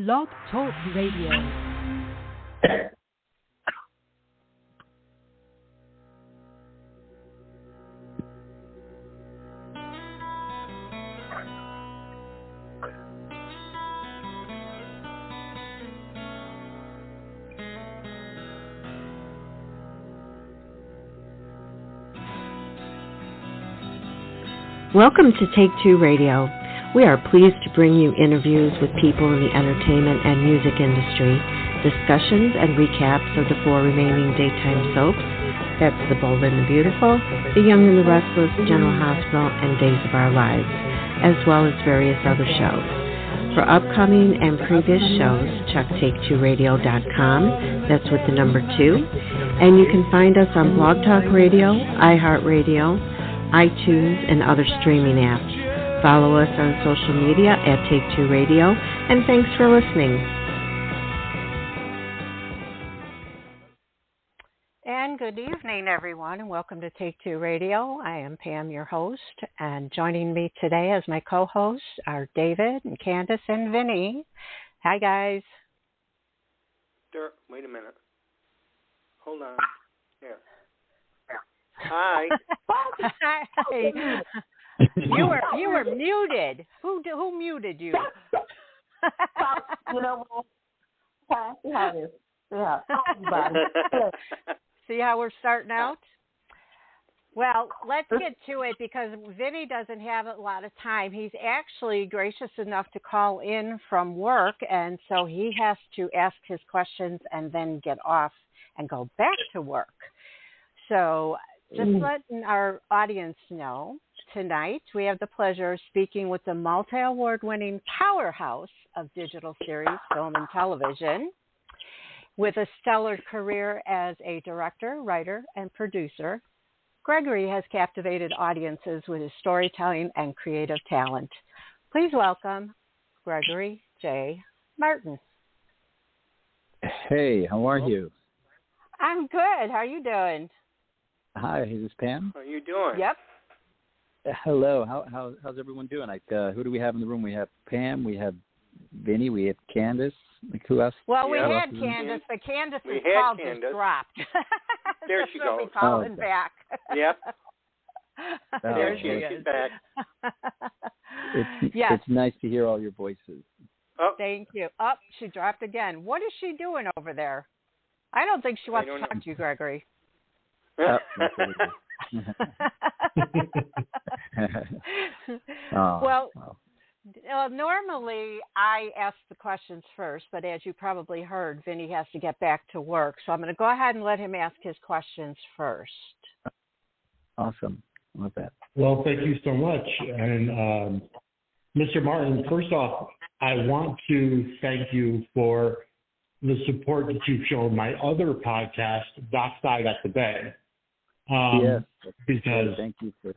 Blog Talk Radio. Welcome to Take-Two Radio. We are pleased to bring you interviews with people in the entertainment and music industry, discussions and recaps of the 4 remaining daytime soaps. That's The Bold and the Beautiful, The Young and the Restless, General Hospital, and Days of Our Lives, as well as various other shows. For upcoming and previous shows, check Take2Radio.com. That's with the number 2. And you can find us on Blog Talk Radio, iHeartRadio, iTunes, and other streaming apps. Follow us on social media at Take-Two Radio, and thanks for listening. And good evening, everyone, and welcome to Take-Two Radio. I am Pam, your host, and joining me today as my co-hosts are David and Candace and Vinny. Hi, guys. Wait a minute. Hold on. Yeah. Hi. Hi. You were muted. Who muted you? You know what? See how it is. Yeah. See how we're starting out? Well, let's get to it because Vinny doesn't have a lot of time. He's actually gracious enough to call in from work, and so he has to ask his questions and then get off and go back to work. So just letting our audience know, tonight, we have the pleasure of speaking with the multi-award-winning powerhouse of digital series, film, and television. With a stellar career as a director, writer, and producer, Gregori has captivated audiences with his storytelling and creative talent. Please welcome Gregori J. Martin. Hey, how are you? I'm good. How are you doing? Hi, is this Pam? How are you doing? Yep. Hello. How's everyone doing? Like, who do we have in the room? We have Pam, we have Vinny, we have Candace. Like, who else? Well, we had Candace, but Candace's call just dropped. There she goes. We're calling back. Yep. There she is. Back. It's nice to hear all your voices. Oh. Thank you. Oh, she dropped again. What is she doing over there? I don't think she wants to talk to you, Gregori. Well, normally I ask the questions first, but as you probably heard, Vinny has to get back to work. So I'm going to go ahead and let him ask his questions first. Awesome. Love that. Well, thank you so much. And Mr. Martin, first off, I want to thank you for the support that you've shown my other podcast, Dockside at the Bay. Yes, because thank you for.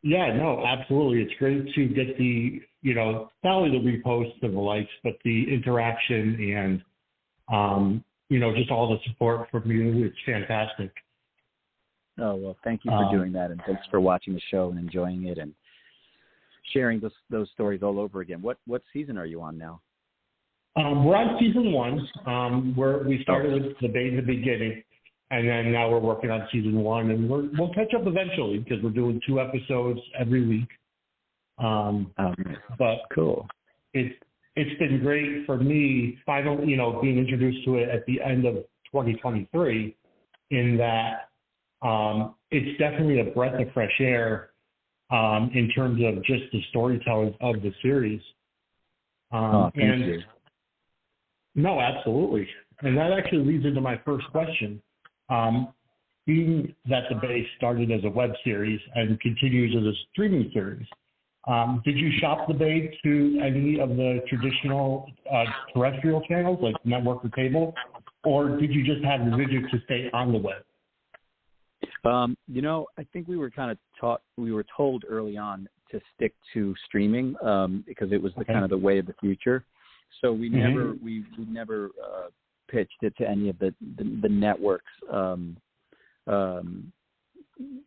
Yeah, no, absolutely. It's great to get the, not only the reposts and the likes, but the interaction and, just all the support from you. It's fantastic. Oh, well, thank you for doing that. And thanks for watching the show and enjoying it and sharing those stories all over again. What season are you on now? We're on season 1, where we started with the Bay in the beginning. And then now we're working on season 1, and we'll catch up eventually because we're doing 2 episodes every week. But cool. It's been great for me, finally, being introduced to it at the end of 2023, in that it's definitely a breath of fresh air in terms of just the storytelling of the series. Thank you. No, absolutely. And that actually leads into my first question. Being that the Bay started as a web series and continues as a streaming series, did you shop the Bay to any of the traditional terrestrial channels like network or cable, or did you just have the vision to stay on the web? I think we were told early on to stick to streaming because it was kind of the way of the future. So we never pitched it to any of the networks.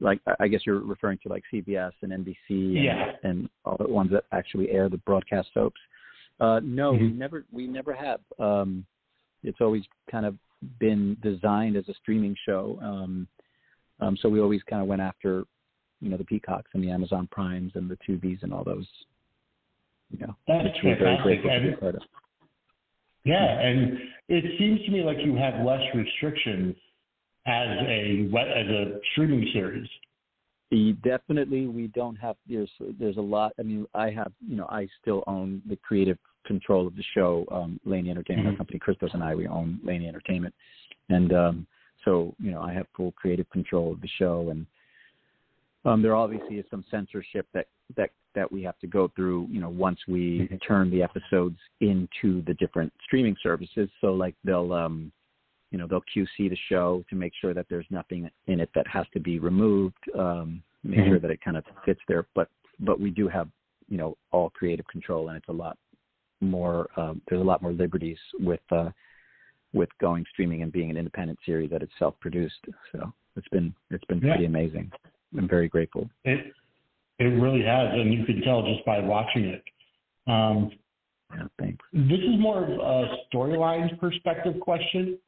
Like, I guess you're referring to like CBS and NBC and all the ones that actually air the broadcast soaps. No, we never have. It's always kind of been designed as a streaming show. So we always kind of went after, the Peacocks and the Amazon Primes and the Tubies and all those. That's fantastic. Yeah, and it seems to me like you have less restrictions as a streaming series. Definitely, we don't have. There's a lot. I mean, I have. I still own the creative control of the show. Laney Entertainment, our company, Christos and we own Laney Entertainment, and so I have full creative control of the show. And there obviously is some censorship that we have to go through. Once we turn the episodes into the different streaming services. So like they'll QC the show to make sure that there's nothing in it that has to be removed, make sure that it kind of fits there. But we do have, all creative control, and it's a lot more, there's a lot more liberties with going streaming and being an independent series that it's self-produced. So it's been pretty amazing. I'm very grateful. It really has, and you can tell just by watching it. Thanks. This is more of a storylines perspective question.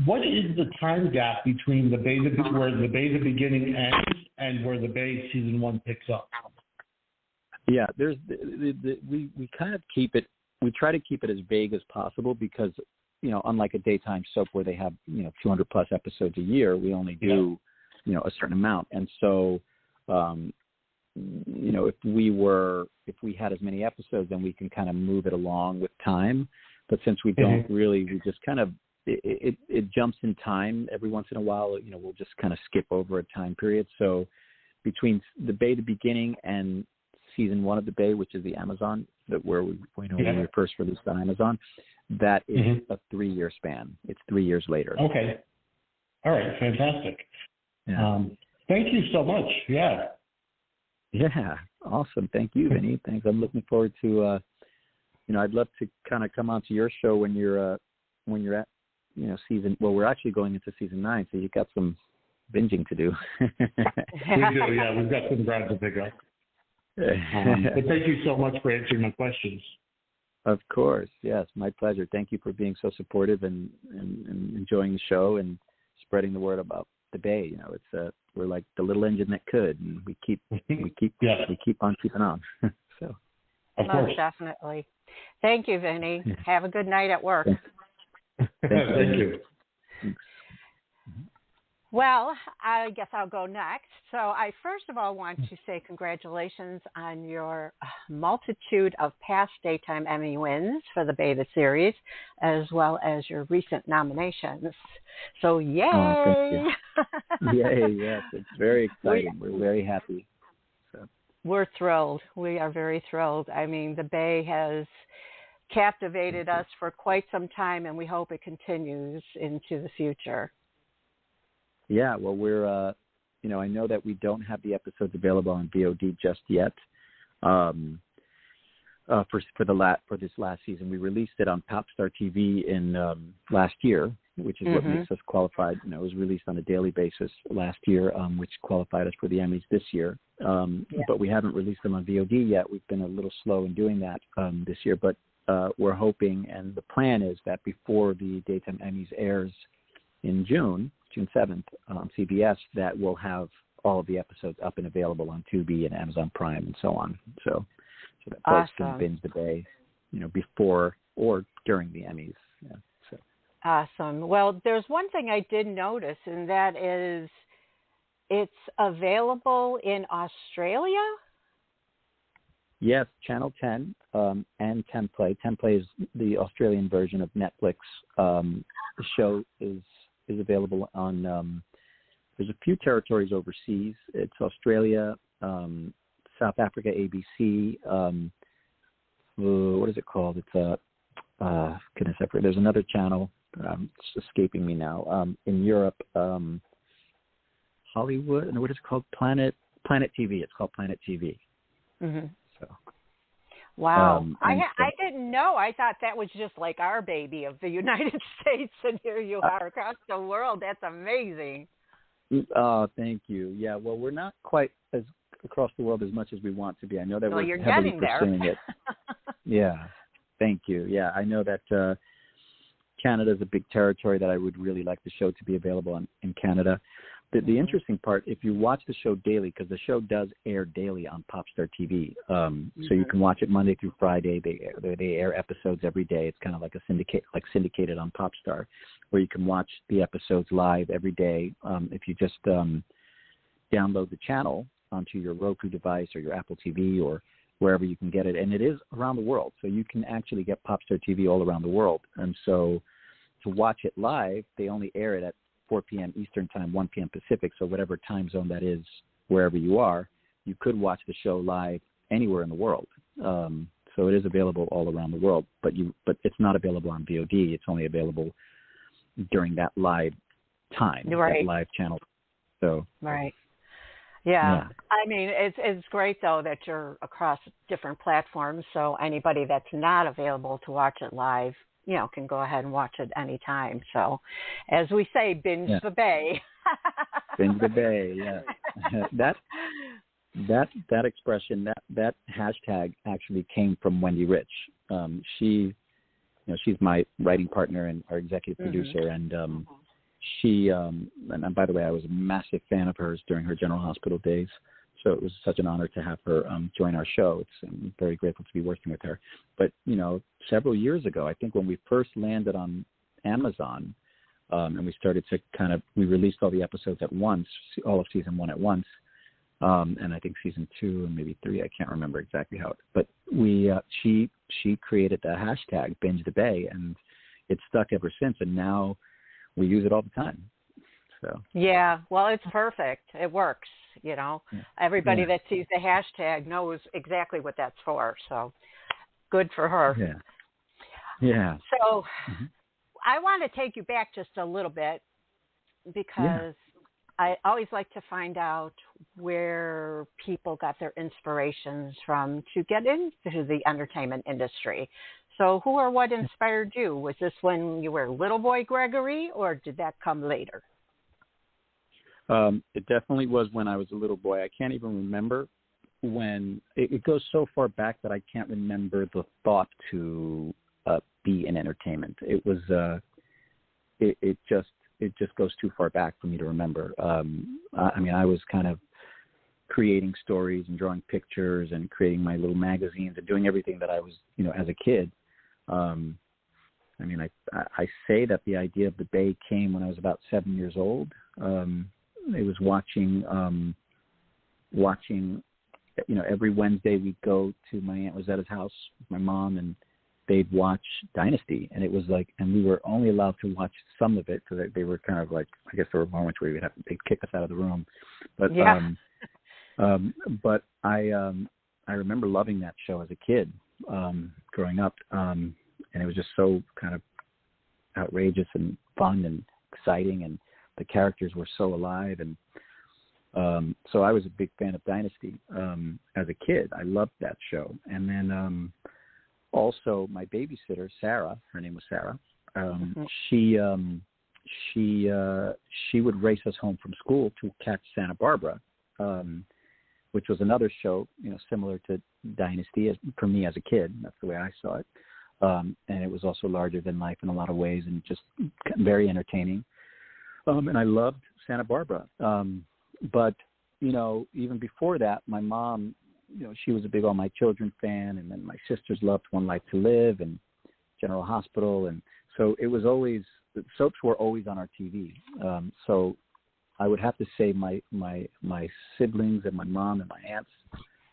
What is the time gap between where the Bay the Beginning ends and where the Bay season 1 picks up? Yeah, there's we kind of keep it. We try to keep it as vague as possible because unlike a daytime soap where they have 200 plus episodes a year, we only do a certain amount. And so if we had as many episodes, then we can kind of move it along with time. But since we don't really, we just kind of it jumps in time every once in a while. We'll just kind of skip over a time period. So between the Bay the Beginning and season 1 of the Bay, which is the Amazon, where we were first released on Amazon, that is a 3-year span. It's 3 years later. Okay. All right. Fantastic. Yeah. Thank you so much. Yeah. Yeah. Awesome. Thank you, Vinny. Thanks. I'm looking forward to, I'd love to kind of come onto your show when you're at, we're actually going into season 9, so you've got some binging to do. We do. Yeah. We've got some ground to pick up. But thank you so much for answering my questions. Of course. Yes. My pleasure. Thank you for being so supportive and enjoying the show and spreading the word about the Bay. It's we're like the little engine that could, and we keep on keeping on. So, of course, most definitely. Thank you, Vinny. Have a good night at work. Thank you. Well, I guess I'll go next. So I first of all want to say congratulations on your multitude of past Daytime Emmy wins for the Beta series, as well as your recent nominations. So yay! Oh, yay, yes. It's very exciting. We're very happy. So. We're thrilled. We are very thrilled. I mean, the Bay has captivated us for quite some time, and we hope it continues into the future. Yeah, well, we're, I know that we don't have the episodes available on VOD just yet. For this last season, we released it on Popstar TV in last year, which is what makes us qualified. It was released on a daily basis last year, which qualified us for the Emmys this year. But we haven't released them on VOD yet. We've been a little slow in doing that this year, but we're hoping, and the plan is that before the Daytime Emmys airs in June 7th on CBS, that we'll have all of the episodes up and available on Tubi and Amazon Prime and so on. So that folks can binge the Bay, before or during the Emmys. Yeah, so. Awesome. Well, there's one thing I did notice, and that is it's available in Australia. Yes, Channel 10 and 10 Play. 10 Play is the Australian version of Netflix. The show is available on, there's a few territories overseas. It's Australia, South Africa, ABC. What is it called? It's goodness, there's another channel. It's escaping me now. In Europe, Hollywood, and what is it called? Planet TV. It's called Planet TV. Mm-hmm. So. Wow. I didn't know. I thought that was just like our baby of the United States, and here you are across the world. That's amazing. Oh, thank you. Yeah, well, we're not quite as across the world as much as we want to be. I know that Well, we're you're heavily getting there. pursuing it. Yeah, thank you. Yeah, I know that Canada is a big territory that I would really like the show to be available in Canada. The interesting part, if you watch the show daily, because the show does air daily on Popstar TV, so you can watch it Monday through Friday. They air episodes every day. It's kind of like syndicated on Popstar, where you can watch the episodes live every day. If you just download the channel onto your Roku device or your Apple TV or wherever you can get it, and it is around the world, so you can actually get Popstar TV all around the world. And so to watch it live, they only air it at 4 p.m. Eastern Time, 1 p.m. Pacific, so whatever time zone that is, wherever you are, you could watch the show live anywhere in the world. So it is available all around the world, but it's not available on VOD. It's only available during that live time, that live channel. So right. Yeah. I mean, it's great, though, that you're across different platforms, so anybody that's not available to watch it live, can go ahead and watch it anytime. So, as we say, binge the bay. Binge the bay, yeah. that expression, that hashtag actually came from Wendy Rich. She's my writing partner and our executive producer, and she, and by the way, I was a massive fan of hers during her General Hospital days. So it was such an honor to have her join our show. I'm very grateful to be working with her. But, several years ago, I think when we first landed on Amazon, and we started to we released all the episodes at once, all of season 1 at once, and I think season 2 and maybe 3, I can't remember exactly how. But she created the hashtag Binge the Bay, and it's stuck ever since. And now we use it all the time. So yeah, well, it's perfect. It works. Everybody that sees the hashtag knows exactly what that's for. So good for her. Yeah. So I want to take you back just a little bit because I always like to find out where people got their inspirations from to get into the entertainment industry. So who or what inspired you? Was this when you were little boy Gregori, or did that come later? It definitely was when I was a little boy. I can't even remember when. It goes so far back that I can't remember the thought to be in entertainment. It was. It just goes too far back for me to remember. I was kind of creating stories and drawing pictures and creating my little magazines and doing everything that I was, as a kid. I say that the idea of the Bay came when I was about 7 years old. It was watching, every Wednesday we'd go to my Aunt Rosetta's house with my mom, and they'd watch Dynasty. And it was and we were only allowed to watch some of it because they were kind of I guess there were moments where they'd kick us out of the room. But, but I remember loving that show as a kid, growing up. And it was just so kind of outrageous and fun and exciting, and the characters were so alive. And so I was a big fan of Dynasty as a kid. I loved that show. And then also my babysitter, Sarah, her name was Sarah, she would race us home from school to catch Santa Barbara, which was another show, similar to Dynasty for me as a kid. That's the way I saw it. And it was also larger than life in a lot of ways and just very entertaining. And I loved Santa Barbara. But, even before that, my mom, she was a big All My Children fan. And then my sisters loved One Life to Live and General Hospital. And so it was always, soaps were always on our TV. So I would have to say my siblings and my mom and my aunts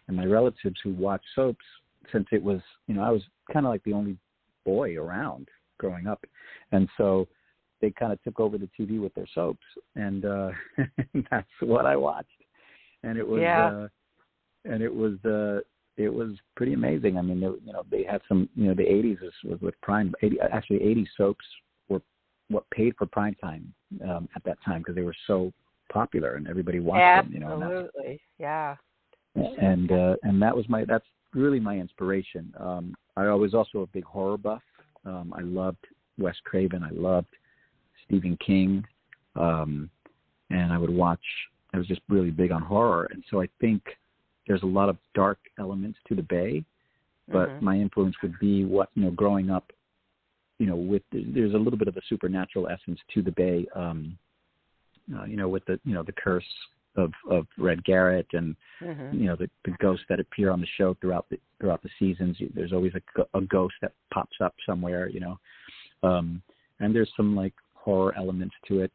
and my relatives who watched soaps, since it was, I was kind of like the only boy around growing up. And so they kind of took over the TV with their soaps, and that's what I watched. And it was, it was pretty amazing. I mean, they had some, the 80s was with prime, 80s soaps were what paid for prime time at that time because they were so popular and everybody watched them. Absolutely, And that's really my inspiration. I was also a big horror buff. I loved Wes Craven. I loved Stephen King. And I was just really big on horror. And so I think there's a lot of dark elements to the Bay, but my influence would be what, growing up, there's a little bit of a supernatural essence to the Bay, with the curse of Red Garrett and, the ghosts that appear on the show throughout the seasons. There's always a ghost that pops up somewhere, and there's some like horror elements to it.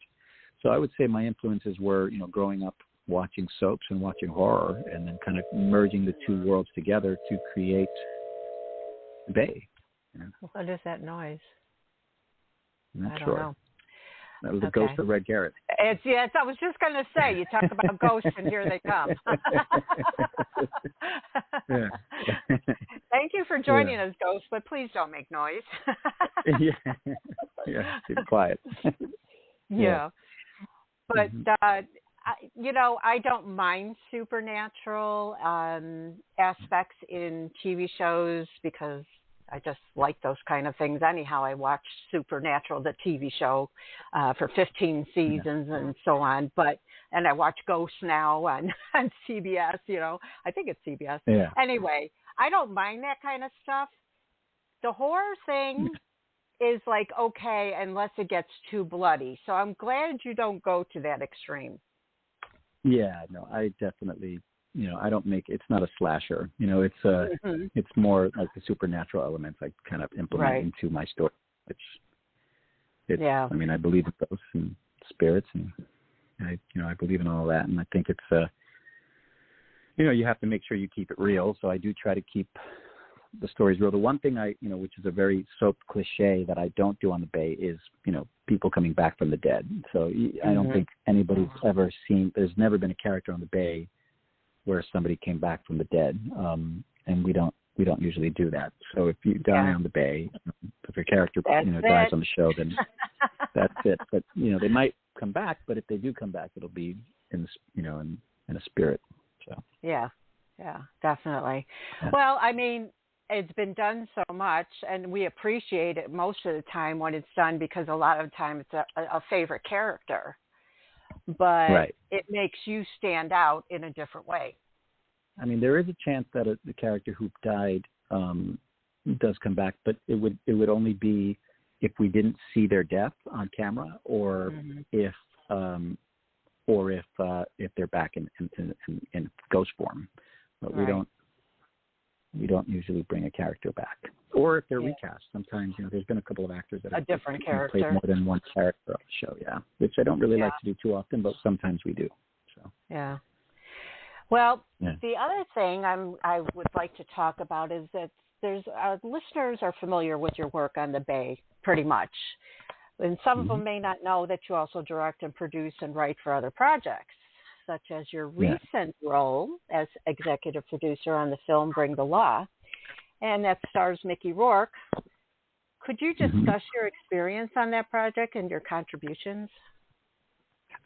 So I would say my influences were, growing up watching soaps and watching horror, and then kind of merging the two worlds together to create the Bay. What is that noise? I'm not I don't sure. know. That was the ghost of Red Garrett. I was just going to say, you talk about ghosts, and here they come. Yeah. Thank you for joining us, Ghost, but please don't make noise. Yeah, keep quiet. Yeah. But, I don't mind supernatural aspects in TV shows because I just like those kind of things. Anyhow, I watched Supernatural, the TV show, for 15 seasons and so on. And I watch Ghosts now on CBS, I think it's CBS. Yeah. Anyway, I don't mind that kind of stuff. The horror thing is like, okay, unless it gets too bloody. So I'm glad you don't go to that extreme. Yeah, no, I definitely, I don't make, it's not a slasher, it's it's more like the supernatural elements I kind of implement into my story, which I mean, I believe in ghosts and spirits, and I believe in all that. And I think it's, you have to make sure you keep it real. So I do try to keep the stories real. The one thing which is a very soap cliche that I don't do on the Bay is, people coming back from the dead. So I don't think anybody's ever seen, there's never been a character on the Bay where somebody came back from the dead. And we don't usually do that. So if you die on the Bay, if your character, dies on the show, then that's it. But, they might come back, but if they do come back, it'll be in a spirit. So. Yeah, definitely. Yeah. Well, I mean, it's been done so much, and we appreciate it most of the time when it's done because a lot of the time it's a favorite character. But it makes you stand out in a different way. I mean, there is a chance that the character who died does come back, but it would only be if we didn't see their death on camera, or if they're back in ghost form. But we don't usually bring a character back, or if they're recast. Sometimes, there's been a couple of actors that have different character played more than one character on the show. Yeah, which I don't really like to do too often, but sometimes we do. So. Yeah. Well, the other thing I would like to talk about is that listeners are familiar with your work on the Bay, pretty much. And some of them may not know that you also direct and produce and write for other projects, such as your recent role as executive producer on the film Bring the Law, and that stars Mickey Rourke. Could you discuss your experience on that project and your contributions?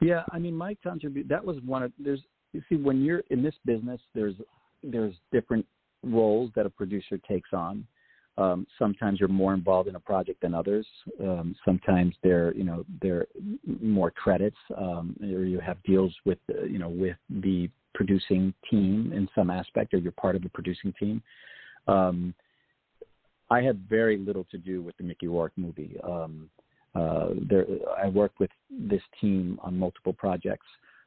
Yeah, I mean, my contribution, that was one of, you see, when you're in this business, there's different roles that a producer takes on. Sometimes you're more involved in a project than others. Sometimes they're more credits, or you have deals with the producing team in some aspect, or you're part of the producing team. I had very little to do with the Mickey Rourke movie. I worked with this team on multiple projects,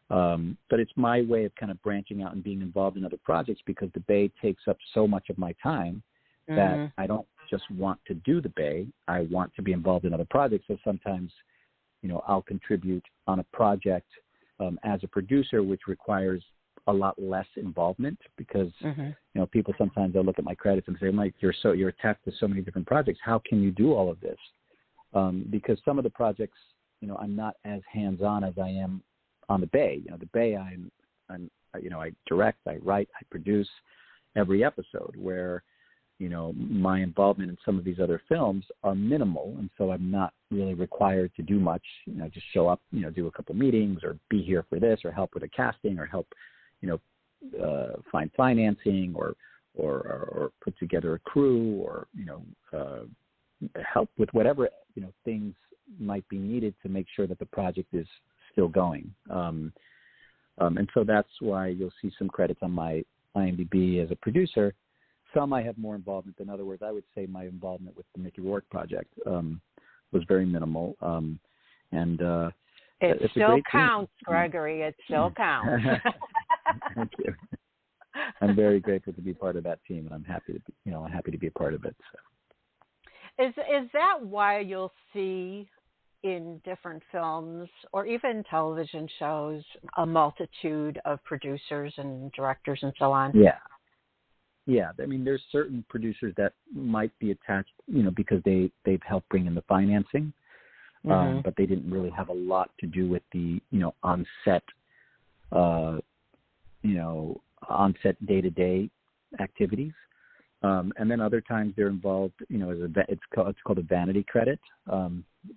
but it's my way of kind of branching out and being involved in other projects because the Bay takes up so much of my time that I don't just want to do the Bay. I want to be involved in other projects. So sometimes, I'll contribute on a project as a producer, which requires a lot less involvement because, people sometimes they'll look at my credits and say, Mike, you're attached to so many different projects. How can you do all of this? Because some of the projects, I'm not as hands-on as I am on the Bay. The Bay, I direct, I write, I produce every episode, where my involvement in some of these other films are minimal, and so I'm not really required to do much. Just show up, do a couple meetings, or be here for this, or help with a casting, or help, find financing, or put together a crew, or help with whatever things might be needed to make sure that the project is still going. And so that's why you'll see some credits on my IMDb as a producer. Some I have more involvement than other words. I would say my involvement with the Mickey Rourke project was very minimal. It still counts, Gregory. It still counts. Thank you. I'm very grateful to be part of that team, and I'm happy to be a part of it. So. Is that why you'll see in different films or even television shows a multitude of producers and directors and so on? Yeah. I mean, there's certain producers that might be attached, because they've helped bring in the financing, but they didn't really have a lot to do with the, on-set day-to-day activities. And then other times they're involved, it's called a vanity credit.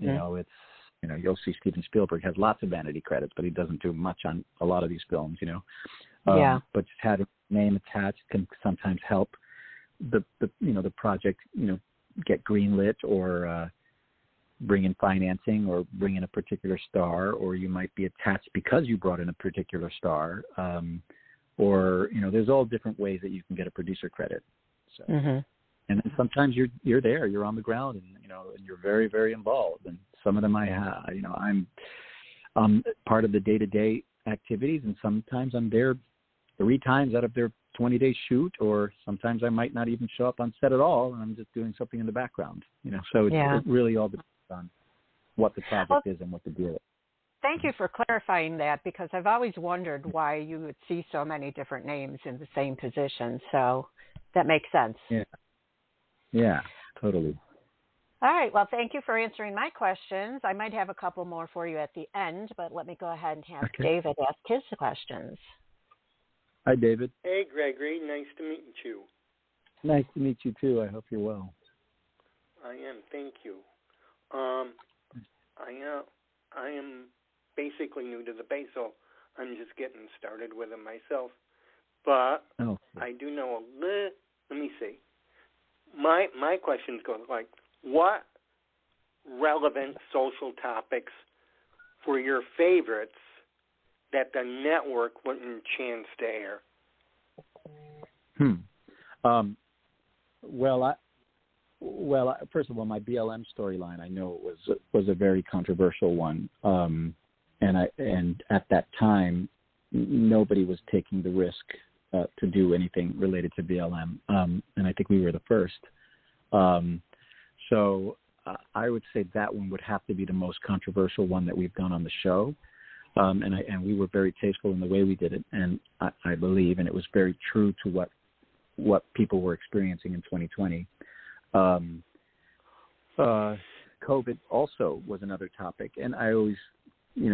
You'll see Steven Spielberg has lots of vanity credits, but he doesn't do much on a lot of these films, But just having a name attached can sometimes help the project, get greenlit or bring in financing or bring in a particular star, or you might be attached because you brought in a particular star. Or there's all different ways that you can get a producer credit. So, and then sometimes you're there, you're on the ground, and and you're very, very involved. And some of them I'm part of the day-to-day activities, and sometimes I'm there 3 times out of their 20-day shoot, or sometimes I might not even show up on set at all, and I'm just doing something in the background. So it really all depends on what the project is and what the deal is. Thank you for clarifying that, because I've always wondered why you would see so many different names in the same position. So that makes sense. Yeah, totally. All right. Well, thank you for answering my questions. I might have a couple more for you at the end, but let me go ahead and have David ask his questions. Hi, David. Hey, Gregory. Nice to meet you. Nice to meet you, too. I hope you're well. I am. Thank you. I am basically new to the base, so I'm just getting started with it myself. But I do know a little. Let me see. My questions go like, what relevant social topics were your favorites that the network wouldn't chance to air? Well, first of all, my BLM storyline, I know it was a very controversial one, and at that time, nobody was taking the risk to do anything related to BLM, and I think we were the first. So I would say that one would have to be the most controversial one that we've done on the show, and we were very tasteful in the way we did it, and I believe, and it was very true to what people were experiencing in 2020. COVID also was another topic, and I always, we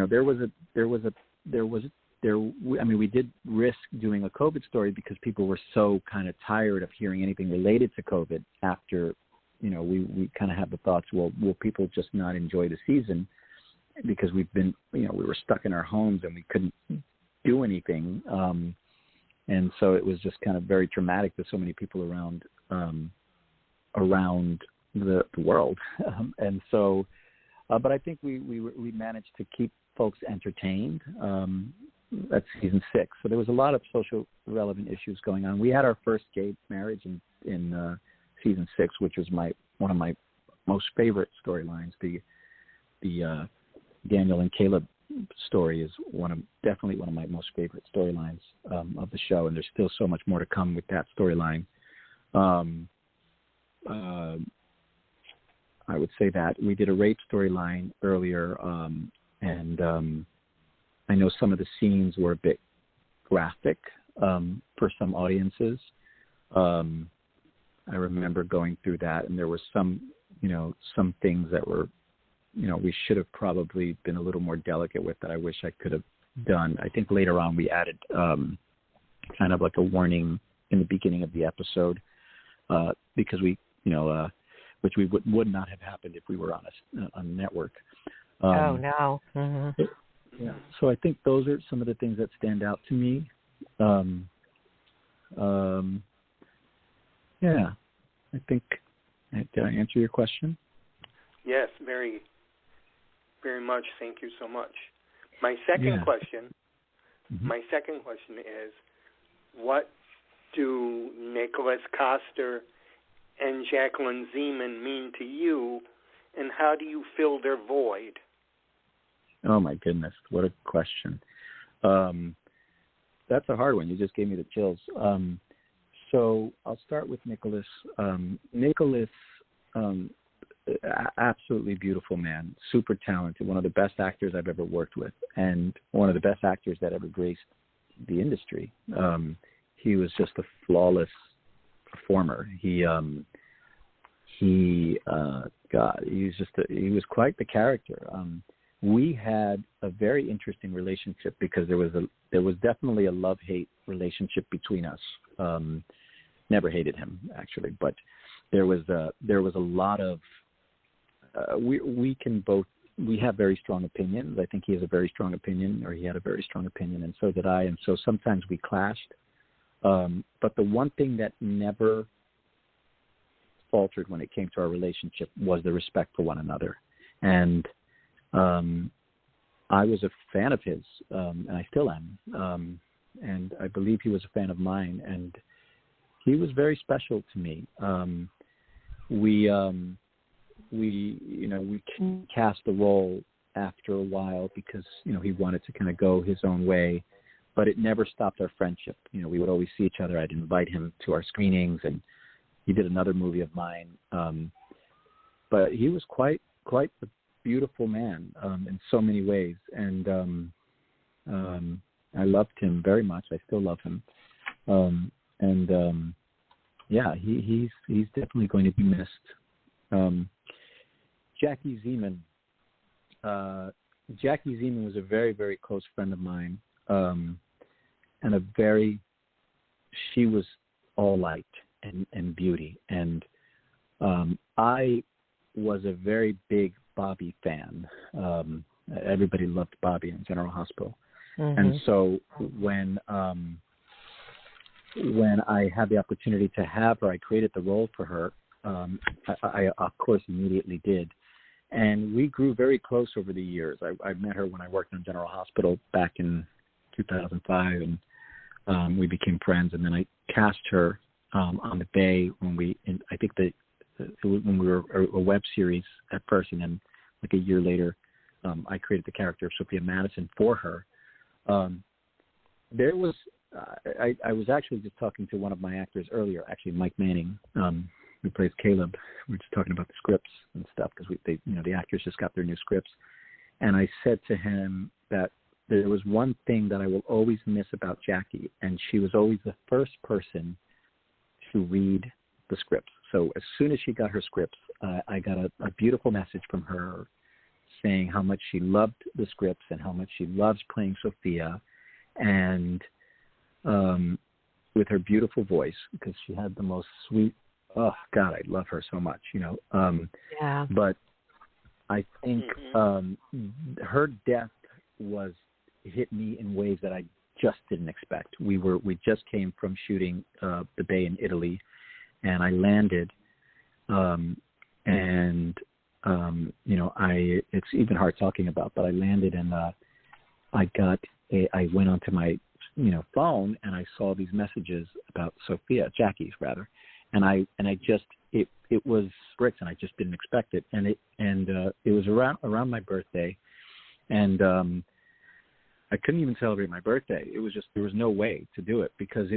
did risk doing a COVID story because people were so kind of tired of hearing anything related to COVID after, we kind of had the thoughts, well, will people just not enjoy the season because we've been, we were stuck in our homes and we couldn't do anything. And so it was just kind of very traumatic to so many people around the world. And so, but I think we managed to keep folks entertained. That's season 6. So there was a lot of social relevant issues going on. We had our first gay marriage in season 6, which was one of my most favorite storylines. The Daniel and Caleb story is definitely one of my most favorite storylines of the show, and there's still so much more to come with that storyline. I would say that we did a rape storyline earlier, and I know some of the scenes were a bit graphic for some audiences. I remember going through that, and there were some things that were, we should have probably been a little more delicate with that I wish I could have done. I think later on we added kind of like a warning in the beginning of the episode because we, which we would not have happened if we were on a network. Oh, no. Mm-hmm. Yeah. So I think those are some of the things that stand out to me. Yeah, I think, did I answer your question? Yes, very, very much. Thank you so much. My second question is, what do Nicholas Coster and Jacqueline Zeman mean to you, and how do you fill their void? Oh, my goodness. What a question. That's a hard one. You just gave me the chills. So I'll start with Nicholas. Nicholas, absolutely beautiful man, super talented, one of the best actors I've ever worked with, and one of the best actors that ever graced the industry. He was just a flawless performer. He was quite the character. We had a very interesting relationship because there was definitely a love-hate relationship between us. Never hated him, actually, but there was a lot of we have very strong opinions. I think he has a very strong opinion, or he had a very strong opinion, and so did I. And so sometimes we clashed. But the one thing that never faltered when it came to our relationship was the respect for one another. And I was a fan of his, and I still am. And I believe he was a fan of mine. And he was very special to me. We cast the role after a while because, he wanted to kind of go his own way, but it never stopped our friendship. We would always see each other. I'd invite him to our screenings, and he did another movie of mine. But he was quite a beautiful man in so many ways. And I loved him very much. I still love him. He's definitely going to be missed. Jackie Zeman. Jackie Zeman was a very, very close friend of mine, and she was all light and beauty. And I was a very big Bobby fan. Everybody loved Bobby in General Hospital. Mm-hmm. And so when I had the opportunity to have her, I created the role for her. I of course immediately did. And we grew very close over the years. I met her when I worked in General Hospital back in 2005, and we became friends. And then I cast her on the Bay when we were a web series at first, and then like a year later, I created the character of Sophia Madison for her. There was I was actually just talking to one of my actors earlier, actually Mike Manning, who plays Caleb. We were just talking about the scripts and stuff because the actors just got their new scripts. And I said to him that there was one thing that I will always miss about Jackie, and she was always the first person to read the scripts. So as soon as she got her scripts, I got a beautiful message from her saying how much she loved the scripts and how much she loves playing Sophia, and with her beautiful voice, because she had the most sweet, oh God, I love her so much, Yeah. But I think her death hit me in ways that I just didn't expect. We just came from shooting the Bay in Italy, and I landed, it's even hard talking about, but I landed, and I went onto my phone, and I saw these messages about Jackie's rather, and it was bricks, and I just didn't expect it, and it was around my birthday, and I couldn't even celebrate my birthday. It was just, there was no way to do it because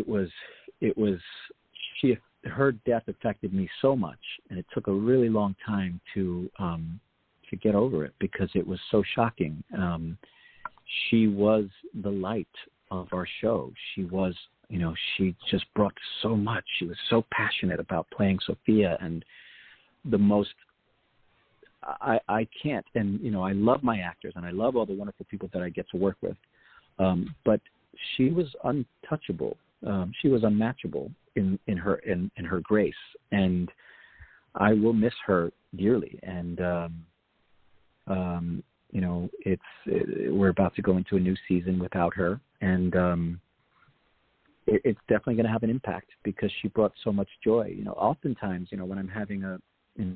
her death affected me so much, and it took a really long time to get over it because it was so shocking. She was the light of our show. She was, she just brought so much. She was so passionate about playing Sophia, and the most, I can't, and I love my actors and I love all the wonderful people that I get to work with, but she was untouchable. She was unmatchable in her grace, and I will miss her dearly. And we're about to go into a new season without her, and it's definitely going to have an impact because she brought so much joy. Oftentimes, when I'm having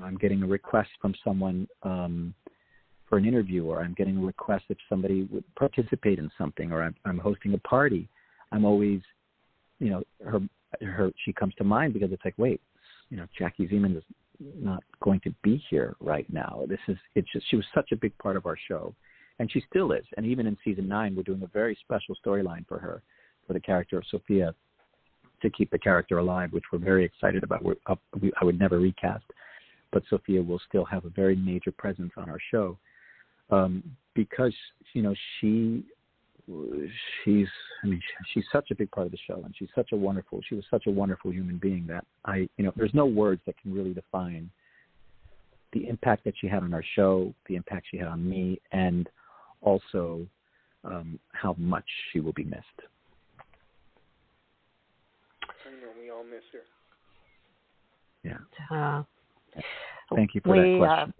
I'm getting a request from someone for an interview, or I'm getting a request if somebody would participate in something, or I'm hosting a party, I'm always, she comes to mind because it's like, wait, Jackie Zeman is not going to be here right now. She was such a big part of our show, and she still is. And even in season 9, we're doing a very special storyline for her, for the character of Sophia, to keep the character alive, which we're very excited about. I would never recast, but Sophia will still have a very major presence on our show, because she's such a big part of the show, and she was such a wonderful human being that there's no words that can really define the impact that she had on our show, the impact she had on me, and also how much she will be missed. I know we all miss her. Yeah. Thank you for that question.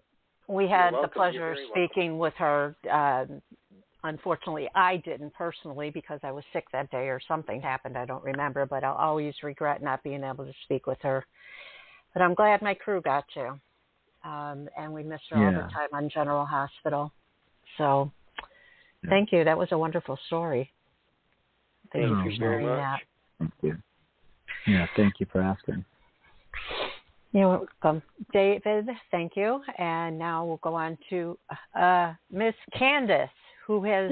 We had the pleasure of speaking with her. Unfortunately, I didn't personally because I was sick that day or something happened. I don't remember, but I'll always regret not being able to speak with her. But I'm glad my crew got to. And we missed her all the time on General Hospital. So thank you. That was a wonderful story. Thank you for sharing that. Thank you. Yeah, thank you for asking. You're welcome. David, thank you. And now we'll go on to Miss Candace, who has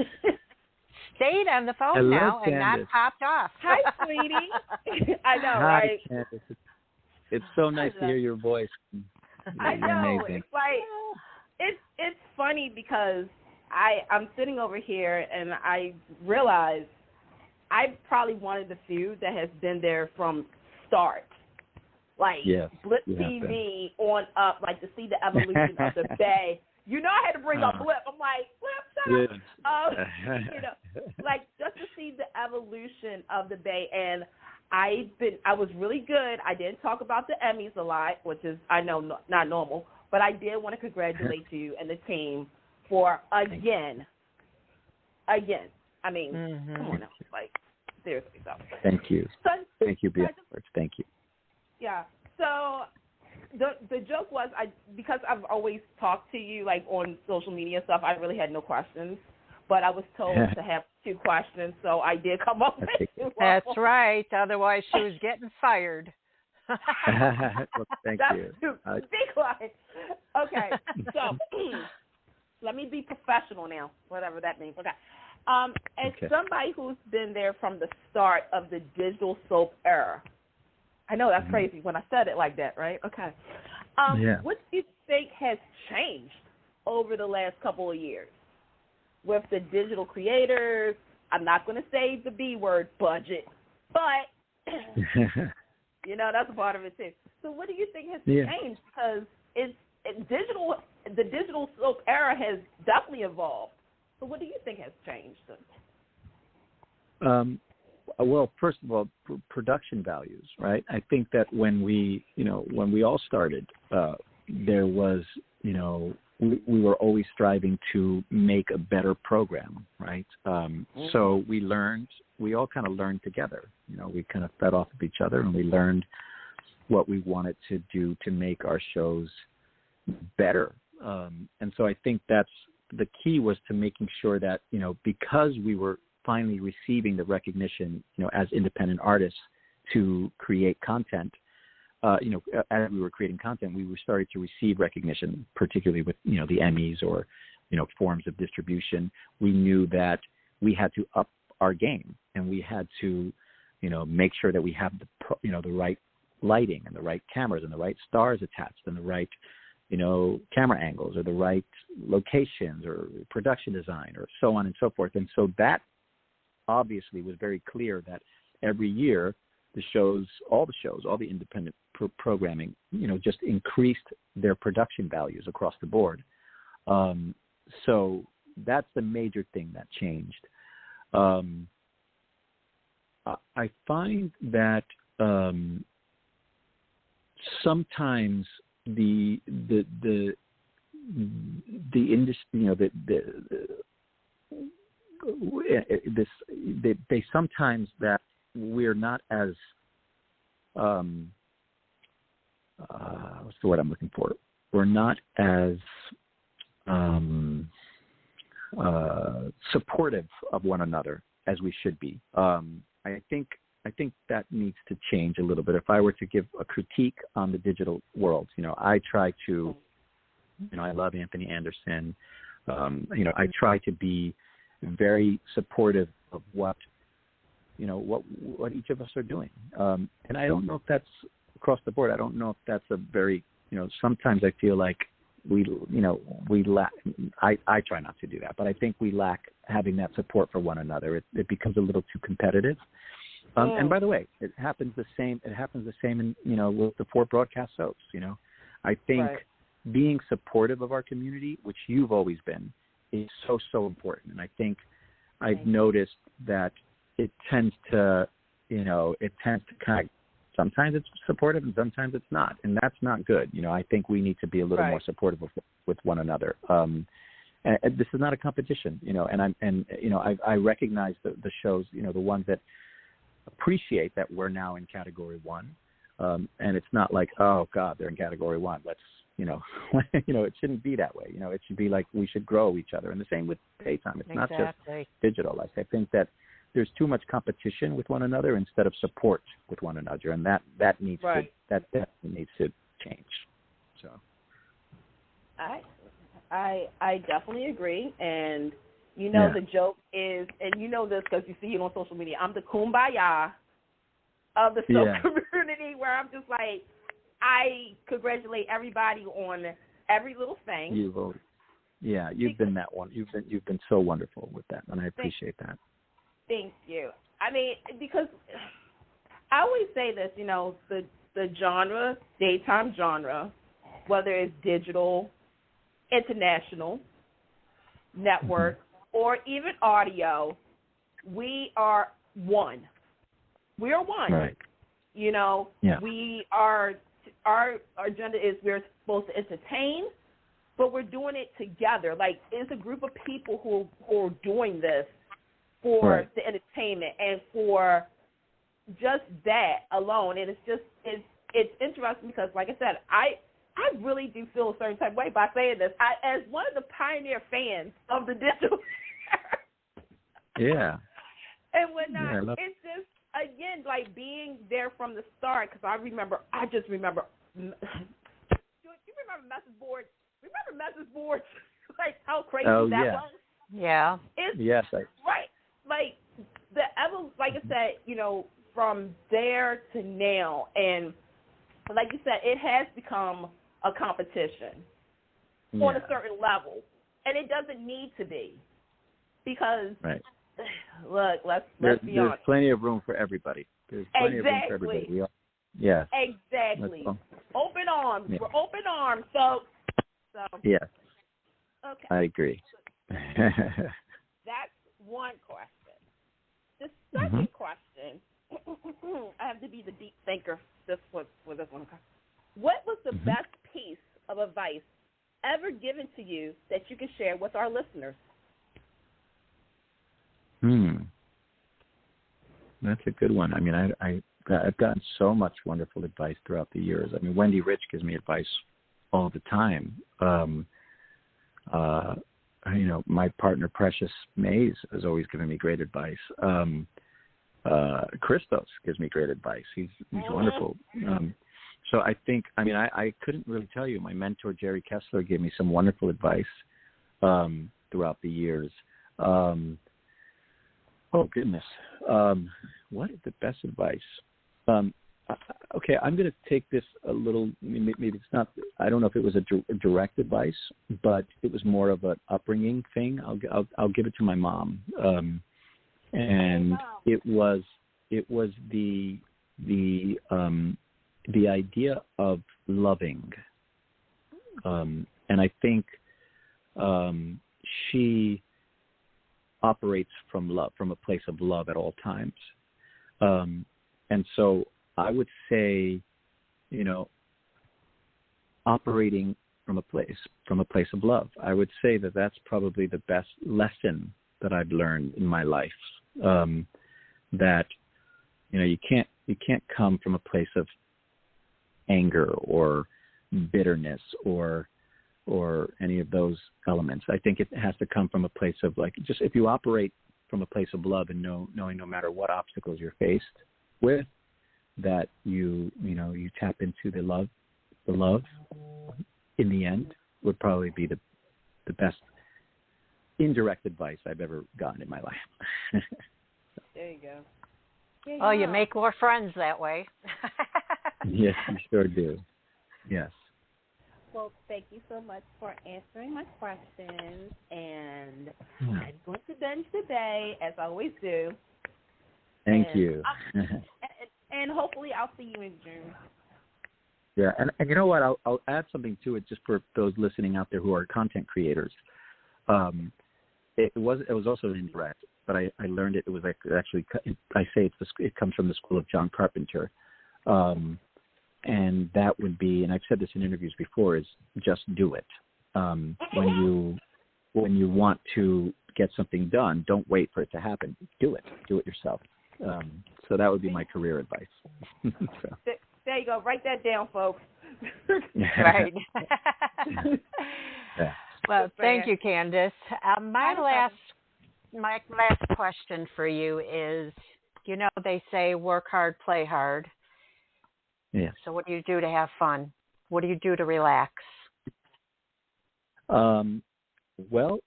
stayed on the phone now and not popped off. Hi, sweetie. I know, Hi, right? Candace. It's so nice to hear your voice. I know. Amazing. It's like it's funny because I'm sitting over here and I realize I'm probably one of the few that has been there from start. Like Blip TV on up, like to see the evolution of the Bay. I had to bring up Blip. I'm like, Blip, shut up. Like just to see the evolution of the Bay. And I was really good. I didn't talk about the Emmys a lot, which is, I know, not normal. But I did want to congratulate you and the team for again. I mean, come on now. Like, seriously. So. Thank you. Thank you, Beatrice. Thank you. Yeah. So the joke was, because I've always talked to you like on social media and stuff, I really had no questions. But I was told to have 2 questions, so I did come up with 2. That's right. Otherwise, she was getting fired. Well, thank you. Be quiet. Okay. So let me be professional now, whatever that means. Okay. As somebody who's been there from the start of the digital soap era, I know that's crazy when I said it like that, right? Okay. What do you think has changed over the last couple of years with the digital creators? I'm not going to say the B word, budget, but, that's a part of it too. So what do you think has changed? Because the digital soap era has definitely evolved. So what do you think has changed? Well, first of all, production values, right? I think that when we all started, there was, we were always striving to make a better program, right? So we all kind of learned together. We kind of fed off of each other, and we learned what we wanted to do to make our shows better. And so I think that's the key, was to making sure that, because we were finally receiving the recognition, as independent artists to create content, as we were creating content, we were starting to receive recognition, particularly with, the Emmys or, forms of distribution. We knew that we had to up our game, and we had to, make sure that we have the right lighting and the right cameras and the right stars attached and the right, camera angles or the right locations or production design or so on and so forth. And so that obviously was very clear that every year all the independent programming, just increased their production values across the board. So that's the major thing that changed. I find that sometimes the industry, they sometimes that we're not as what's the word I'm looking for? We're not as supportive of one another as we should be. I think I think that needs to change a little bit. If I were to give a critique on the digital world, I try to, I love Anthony Anderson. I try to be very supportive of what each of us are doing. And I don't know if that's across the board. I don't know if that's a very, sometimes I feel like we lack, I try not to do that, but I think we lack having that support for one another. It becomes a little too competitive. And by the way, it happens the same in, with the 4 broadcast soaps, I think being supportive of our community, which you've always been, is so, so important. And I think I've noticed that it tends to kind of, sometimes it's supportive and sometimes it's not. And that's not good. I think we need to be a little more supportive with one another. And this is not a competition, I recognize the shows, the ones that appreciate that we're now in category 1. And it's not like, oh God, they're in category 1. Let's, it shouldn't be that way. It should be like we should grow each other. And the same with daytime. It's not just digital. I think that there's too much competition with one another instead of support with one another, and that needs to needs to change. So, I definitely agree, and the joke is, and this because you see it on social media. I'm the kumbaya of the soap community, where I'm just like, I congratulate everybody on every little thing. You've been that one. You've been so wonderful with that, and I appreciate that. Thank you. I mean, because I always say this, the genre, daytime genre, whether it's digital, international, network, or even audio, we are one. We are one. Right. We are, our agenda is we're supposed to entertain, but we're doing it together. Like, it's a group of people who are doing this for the entertainment and for just that alone. And it's interesting because, like I said, I really do feel a certain type of way by saying this. As one of the pioneer fans of the digital and whatnot, it's just, again, like being there from the start, because I just remember, do you remember message boards? Remember message boards? Like how crazy that was? Yeah. Right. Like like I said, from there to now, and like you said, it has become a competition on a certain level, and it doesn't need to be, because look, let's be honest. There's plenty of room for everybody. There's plenty of room for everybody. Exactly. Open arms. We're open arms. So. Yes. Okay. I agree. That's one question. The second question, I have to be the deep thinker. This was this one. What was the best piece of advice ever given to you that you can share with our listeners? That's a good one. I mean, I've gotten so much wonderful advice throughout the years. I mean, Wendy Rich gives me advice all the time. My partner Precious Mays has always given me great advice. Christos gives me great advice. He's wonderful. So I think, I couldn't really tell you. My mentor Jerry Kessler gave me some wonderful advice throughout the years. Oh goodness, what is the best advice? Okay, I'm going to take this a little. Maybe it's not. I don't know if it was a direct advice, but it was more of an upbringing thing. I'll give it to my mom, and it was the idea of loving, and I think she operates from love, from a place of love at all times, and so I would say, operating from a place of love. I would say that that's probably the best lesson that I've learned in my life. That you can't come from a place of anger or bitterness or any of those elements. I think it has to come from a place of, like, just if you operate from a place of love and knowing no matter what obstacles you're faced, with, that you tap into the love in the end, would probably be the best indirect advice I've ever gotten in my life. There you go. Yeah, you make more friends that way. Yes, you sure do. Yes. Well, thank you so much for answering my questions, and I'm going to binge today, as I always do. Thank you. And hopefully I'll see you in June. Yeah, and you know what? I'll add something to it just for those listening out there who are content creators. It was also indirect, but I learned it. It was like actually, I say it comes from the school of John Carpenter, and that would be, and I've said this in interviews before, is just do it. When you want to get something done, don't wait for it to happen. Do it yourself. So that would be my career advice. So. There you go. Write that down, folks. Right. Yeah. Well, thank you, Candace. My last question for you is, they say work hard, play hard. Yeah. So what do you do to have fun? What do you do to relax? Well,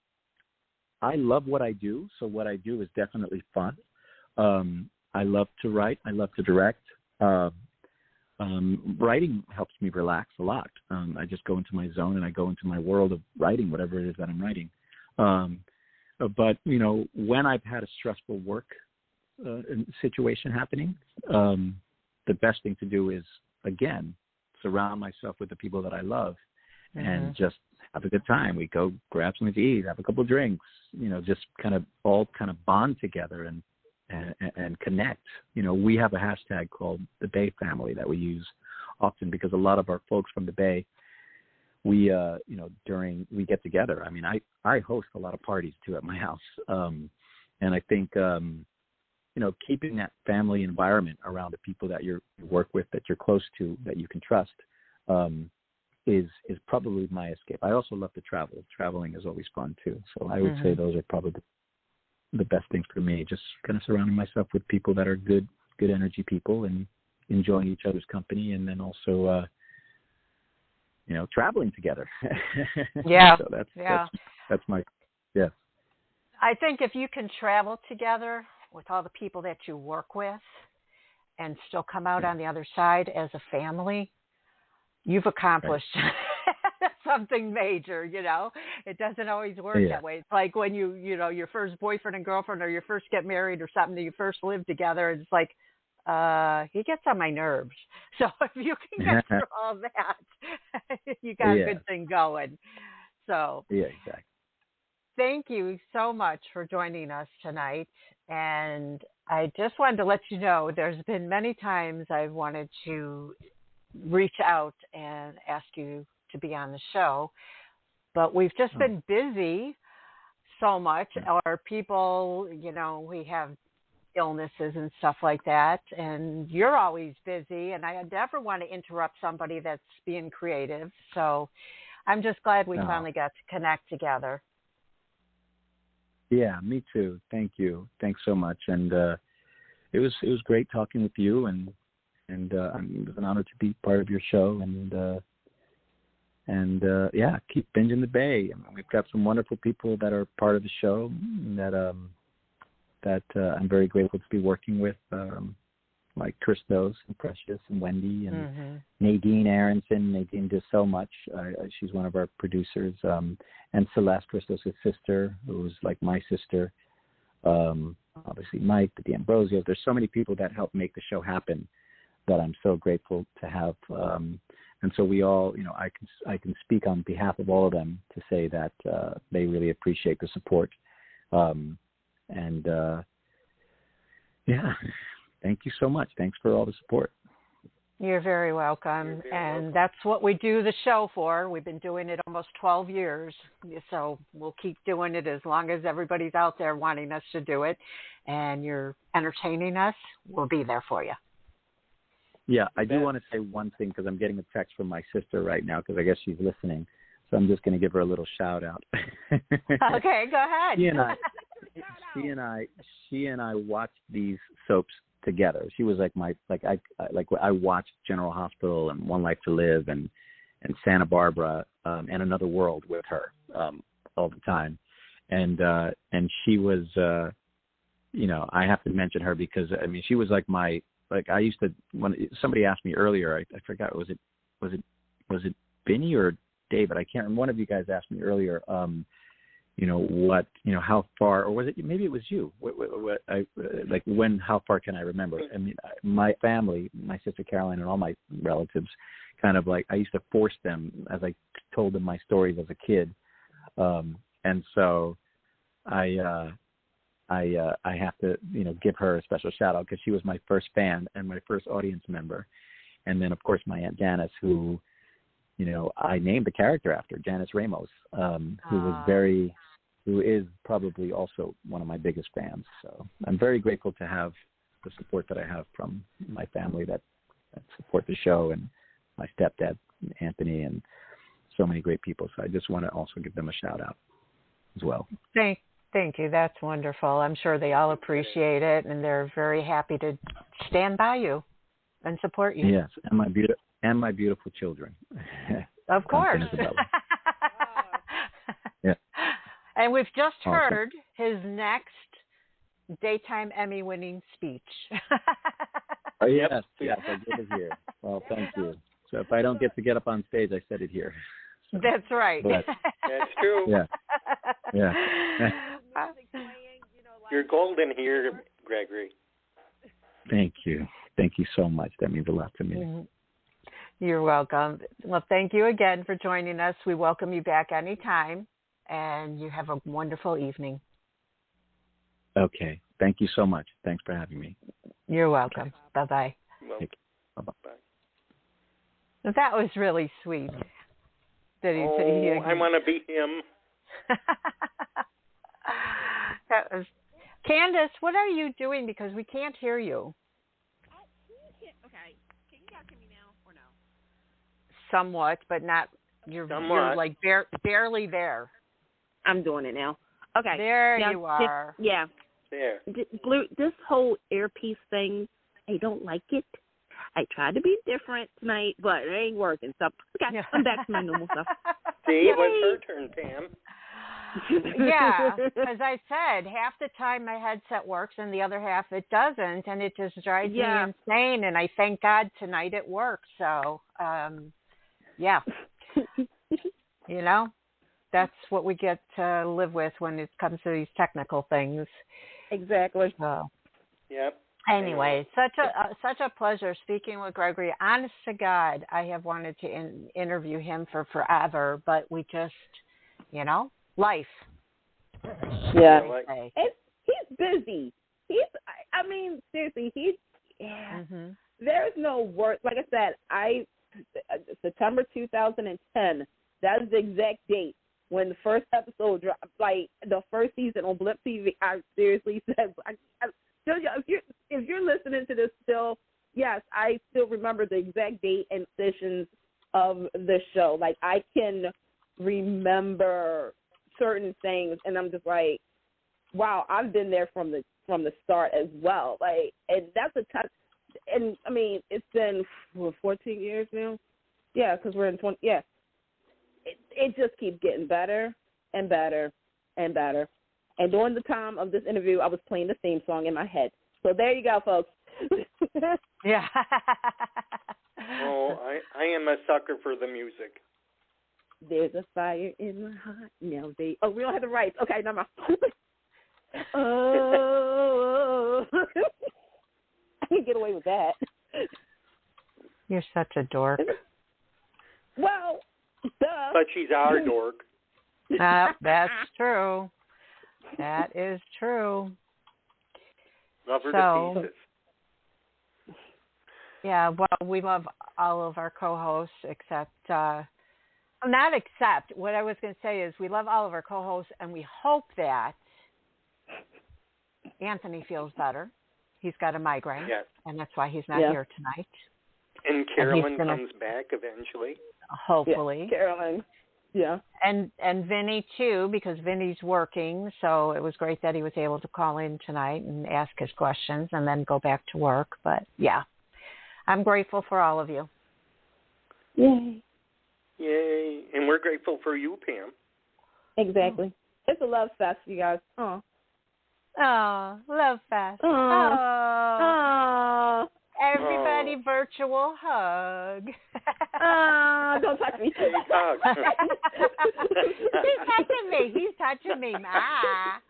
I love what I do, so what I do is definitely fun. I love to write. I love to direct. Writing helps me relax a lot. I just go into my zone and I go into my world of writing, whatever it is that I'm writing. But, when I've had a stressful work situation happening, the best thing to do is, again, surround myself with the people that I love and just have a good time. We go grab something to eat, have a couple of drinks, just all bond together and connect. We have a hashtag called the Bay Family that we use often because a lot of our folks from the Bay, we get together. I mean, I host a lot of parties too at my house. And I think, keeping that family environment around the people that you work with, that you're close to, that you can trust, is probably my escape. I also love to travel. Traveling is always fun too. So I would say those are probably the best things for me, just kind of surrounding myself with people that are good energy people and enjoying each other's company, and then also traveling together. Yeah. So that's my I think if you can travel together with all the people that you work with and still come out on the other side as a family, you've accomplished something major. It doesn't always work that way. It's like when your first boyfriend and girlfriend, or you first get married or something, you first live together, and it's like, he gets on my nerves. So if you can get through all that, you got a good thing going. So exactly. Thank you so much for joining us tonight. And I just wanted to let you know there's been many times I've wanted to reach out and ask you to be on the show, but we've just been busy so much. Our people, we have illnesses and stuff like that, and you're always busy, and I never want to interrupt somebody that's being creative. So I'm just glad we finally got to connect together. Yeah, me too. Thank you. Thanks so much. And it was great talking with you, and it was an honor to be part of your show. And keep binging the Bay. I mean, we've got some wonderful people that are part of the show that I'm very grateful to be working with, like Christos and Precious and Wendy and Nadine Aronson. Nadine does so much. She's one of our producers. And Celeste, Christos' sister, who's like my sister. Obviously Mike, the D'Ambrosios. There's so many people that help make the show happen that I'm so grateful to have. And so we all, I can speak on behalf of all of them to say that they really appreciate the support. Thank you so much. Thanks for all the support. You're very welcome. And that's what we do the show for. We've been doing it almost 12 years. So we'll keep doing it as long as everybody's out there wanting us to do it. And you're entertaining us. We'll be there for you. Yeah, I do want to say one thing because I'm getting a text from my sister right now because I guess she's listening. So I'm just going to give her a little shout out. Okay, go ahead. She and I watched these soaps together. She was like I watched General Hospital and One Life to Live and Santa Barbara and Another World with her all the time, and she was I have to mention her because I mean she was like I used to, when somebody asked me earlier, I forgot, was it Vinny or David? I can't remember. One of you guys asked me earlier, how far, or was it, maybe it was you, how far can I remember? I mean, my family, my sister Caroline and all my relatives kind of like, I used to force them as I told them my stories as a kid. And so I have to, give her a special shout out because she was my first fan and my first audience member. And then of course my Aunt Janice, who, I named the character after, Janice Ramos, who is probably also one of my biggest fans. So I'm very grateful to have the support that I have from my family that support the show, and my stepdad, Anthony, and so many great people. So I just want to also give them a shout out as well. Thank you. That's wonderful. I'm sure they all appreciate it, and they're very happy to stand by you and support you. Yes, and my beautiful children. Of course. Yeah. And we've just heard his next daytime Emmy-winning speech. Oh, yes, I did it here. Well, thank you. So if I don't get to get up on stage, I said it here. So, that's right. That's true. Yeah. You're golden here, Gregory. Thank you. Thank you so much. That means a lot to me. Mm-hmm. You're welcome. Well, thank you again for joining us. We welcome you back anytime, and you have a wonderful evening. Okay. Thank you so much. Thanks for having me. You're welcome. Okay. Bye-bye. Well, bye-bye. That was really sweet. I want to be him. That was Candace. What are you doing? Because we can't hear you. Okay. Can you guys hear me now or no? Somewhat, but not. You're like barely there. I'm doing it now. Okay. There you are. Yeah. There. Blue, this whole earpiece thing, I don't like it. I tried to be different tonight, but it ain't working. So okay, I'm back to my normal stuff. See, it was her turn, Pam. Yeah, as I said, half the time my headset works and the other half it doesn't, and it just drives me insane. And I thank God tonight it works. So, yeah, that's what we get to live with when it comes to these technical things. Exactly. So, yep. Anyway, such a pleasure speaking with Gregory. Honest to God, I have wanted to interview him for forever, but we just, life. Yeah. He's busy. Seriously, there's no word. Like I said, September 2010, that's the exact date when the first episode dropped, like the first season on Blip TV. I seriously said, if you're listening to this still, yes, I still remember the exact date and sessions of the show. Like I can remember certain things, and I'm just like, wow, I've been there from the start as well. Like, and that's a touch. And I mean, it's been 14 years now. Yeah, because we're in 20. Yeah, it just keeps getting better and better and better. And during the time of this interview, I was playing the theme song in my head. So there you go, folks. Yeah. Oh, I am a sucker for the music. There's a fire in my heart. Now we don't have the rights. Okay, never mind. Oh, I can get away with that. You're such a dork. Well, duh. But she's our dork. That's true. That is true. Love her to pieces. Yeah, well, we love all of our co-hosts except, what I was going to say is we love all of our co-hosts, and we hope that Anthony feels better. He's got a migraine, and that's why he's not here tonight. And Carolyn comes back eventually. Hopefully. Yeah, Carolyn. Yeah. And Vinny too, because Vinny's working, so it was great that he was able to call in tonight and ask his questions and then go back to work. But yeah, I'm grateful for all of you. Yay. Yay. And we're grateful for you, Pam. Exactly. It's a love fest, you guys. Oh, love fest. Oh. Everybody virtual hug. Don't touch me. Hey, hug. He's touching me. Ah.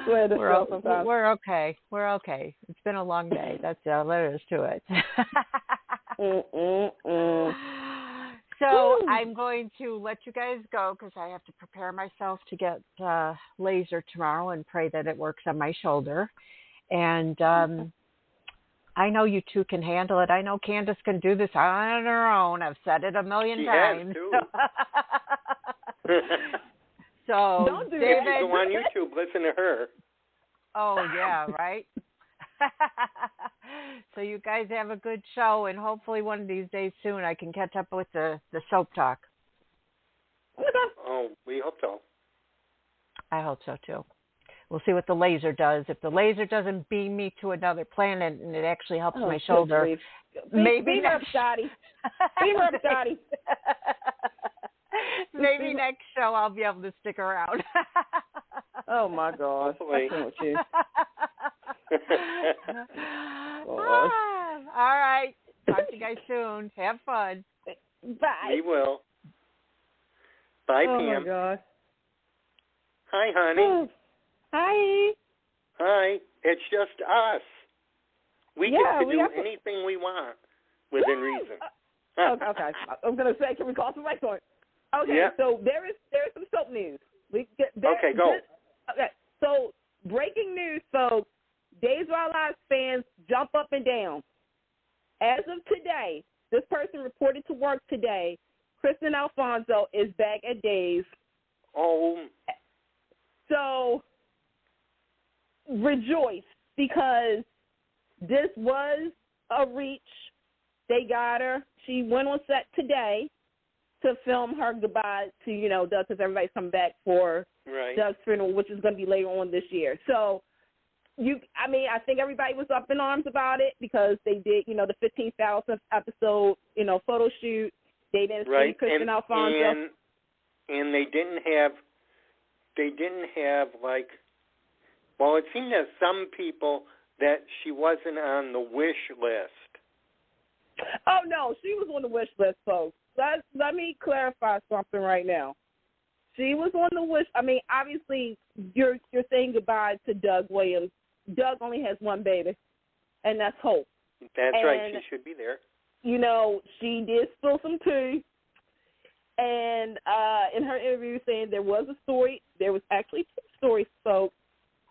We're okay. We're okay. It's been a long day. That's all there is to it. So I'm going to let you guys go because I have to prepare myself to get laser tomorrow and pray that it works on my shoulder. And I know you two can handle it. I know Candace can do this on her own. I've said it a million times. She has, too. So, don't do David, go on YouTube, listen to her. Oh, yeah, right? So you guys have a good show, and hopefully one of these days soon I can catch up with the soap talk. Oh, we hope so. I hope so, too. We'll see what the laser does. If the laser doesn't beam me to another planet and it actually helps my shoulder, maybe beam her up, Scotty. Beam her up, Scotty. Maybe next show I'll be able to stick around. Oh, my God. Hopefully. All right. Talk to you guys soon. Have fun. Bye. We will. Bye, oh Pam. Oh, my God. Hi, honey. Hi. Hi. It's just us. We get to do anything we want within reason. Okay. I was going to say, can we call some lights on? Okay, yeah. So there is some soap news. Okay, go. Okay, so breaking news, folks. Days of Our Lives fans jump up and down. As of today, this person reported to work today, Kristen Alfonso is back at Days. Oh. So rejoice, because this was a reach. They got her. She went on set today to film her goodbye to, Doug, because everybody's coming back for Doug's funeral, which is going to be later on this year. So, I think everybody was up in arms about it because they did, the 15,000th episode, photo shoot. They didn't see Kristen Alfonso. And they didn't have it seemed to some people that she wasn't on the wish list. Oh, no, she was on the wish list, folks. Let me clarify something right now. She was on the wish. Obviously, you're saying goodbye to Doug Williams. Doug only has one baby, and that's Hope. That's right. She should be there. She did spill some tea, and in her interview saying there was a story. There was actually two stories, folks,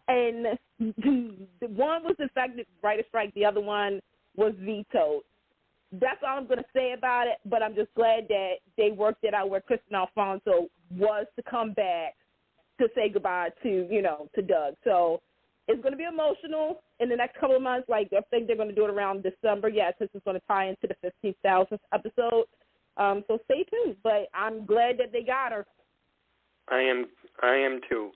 and the one was in fact writer's strike. The other one was vetoed. That's all I'm going to say about it, but I'm just glad that they worked it out where Kristen Alfonso was to come back to say goodbye to Doug. So it's going to be emotional in the next couple of months. I think they're going to do it around December. Yeah, since it's going to tie into the 15,000th episode. So stay tuned. But I'm glad that they got her. I am too.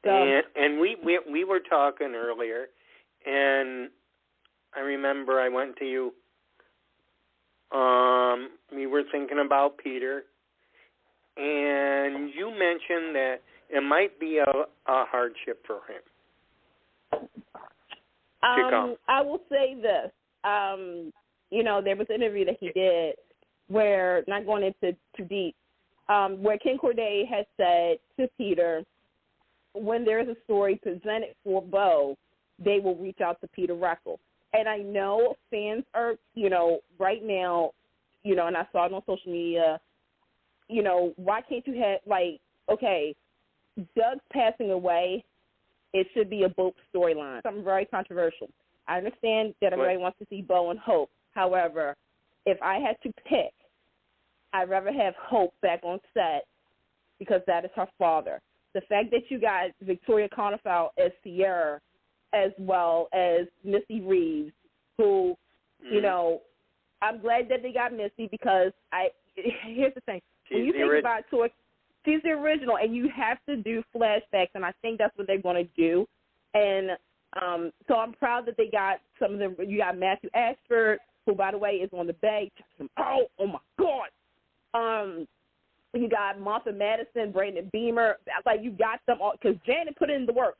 And we were talking earlier, and I remember I went to you. We were thinking about Peter, and you mentioned that it might be a hardship for him to come. I will say this. There was an interview that he did where, not going into too deep, where Ken Corday has said to Peter, when there is a story presented for Bo, they will reach out to Peter Reckle. And I know fans are, right now, and I saw it on social media, why can't you have, okay, Doug's passing away, it should be a Bope storyline. Something very controversial. I understand that everybody wants to see Bo and Hope. However, if I had to pick, I'd rather have Hope back on set because that is her father. The fact that you got Victoria Konefal as Sierra, as well as Missy Reeves, who, I'm glad that they got Missy because here's the thing. When you think about Toy, she's the original, and you have to do flashbacks, and I think that's what they're going to do. And so I'm proud that they got some of them. You got Matthew Ashford, who, by the way, is on the Bay. Oh my God. You got Martha Madison, Brandon Beamer. Like, you got them all because Janet put in the work.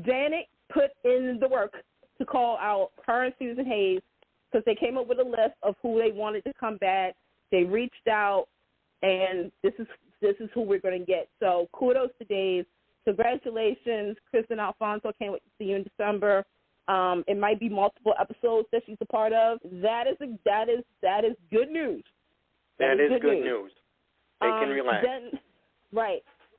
Janet put in the work to call out her and Susan Hayes because they came up with a list of who they wanted to come back. They reached out, and this is who we're going to get. So kudos to Dave. Congratulations, Kristen Alfonso. Can't wait to see you in December. It might be multiple episodes that she's a part of. That is good news. That is good news. They can relax.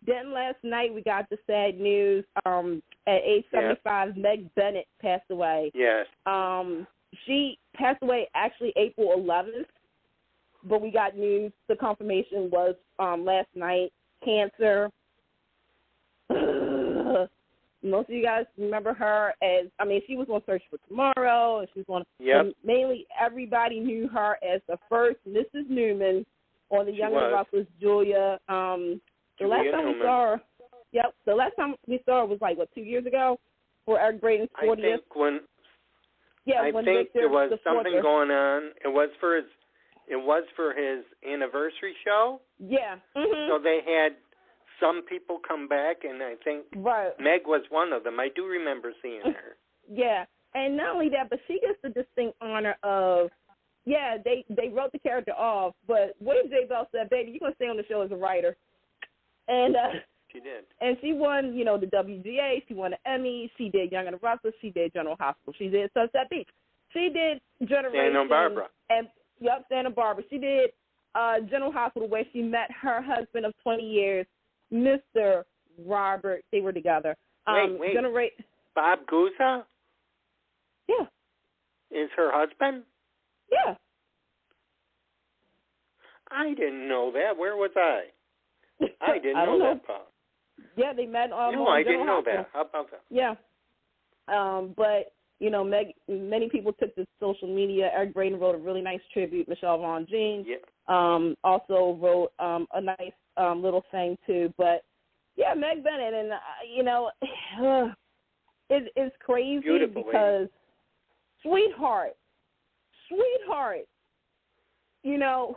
Then last night we got the sad news. At age 75, Meg Bennett passed away. Yes. She passed away actually April 11th, but we got news. The confirmation was last night. Cancer. Most of you guys remember her as, she was on Search for Tomorrow, and she was on. Yep. Mainly, everybody knew her as the first Mrs. Newman on the Young and the Restless, Julia. The last time we saw her, the last time we saw her was 2 years ago for Eric Braden's 40th. I think when Victor, there was something Porter. going on. It was for his anniversary show. Yeah. Mm-hmm. So they had some people come back, and I think Meg was one of them. I do remember seeing her. Yeah, and not only that, but she gets the distinct honor of, they wrote the character off, but William J. Bell said, baby, you're going to stay on the show as a writer. And she did. And she won, the WGA. She won the Emmy. She did Young and the Restless. She did General Hospital. She did Sunset Beach. She did Generation. Santa Barbara. Santa Barbara. She did General Hospital, where she met her husband of 20 years, Mr. Robert. They were together. Wait. Bob Guza? Yeah. Is her husband? Yeah. I didn't know that. Where was I? I didn't know that part. Yeah, they met on No, I didn't know Hospital. that. How about that? Yeah. But, many people took to social media. Eric Braden wrote a really nice tribute. Michelle Von Jean also wrote a nice little thing, too. But, Meg Bennett, and, it's crazy beautiful because sweetheart,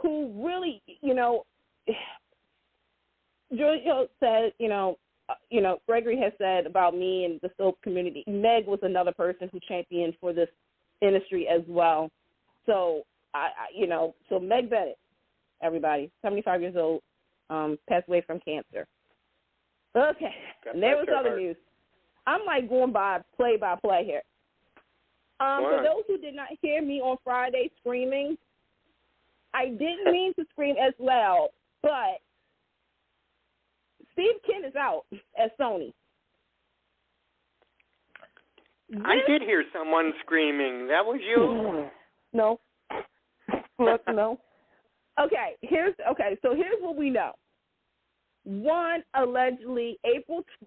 who really, Giorgio said, Gregori has said about me and the soap community. Meg was another person who championed for this industry as well. So, so Meg Bennett, everybody, 75 years old, passed away from cancer. Okay, and there was other news. I'm going by play here. For those who did not hear me on Friday screaming, I didn't mean to scream as loud, but Steve Kent is out at Sony. I did hear someone screaming. That was you? No. No. Okay, so here's what we know. One, allegedly,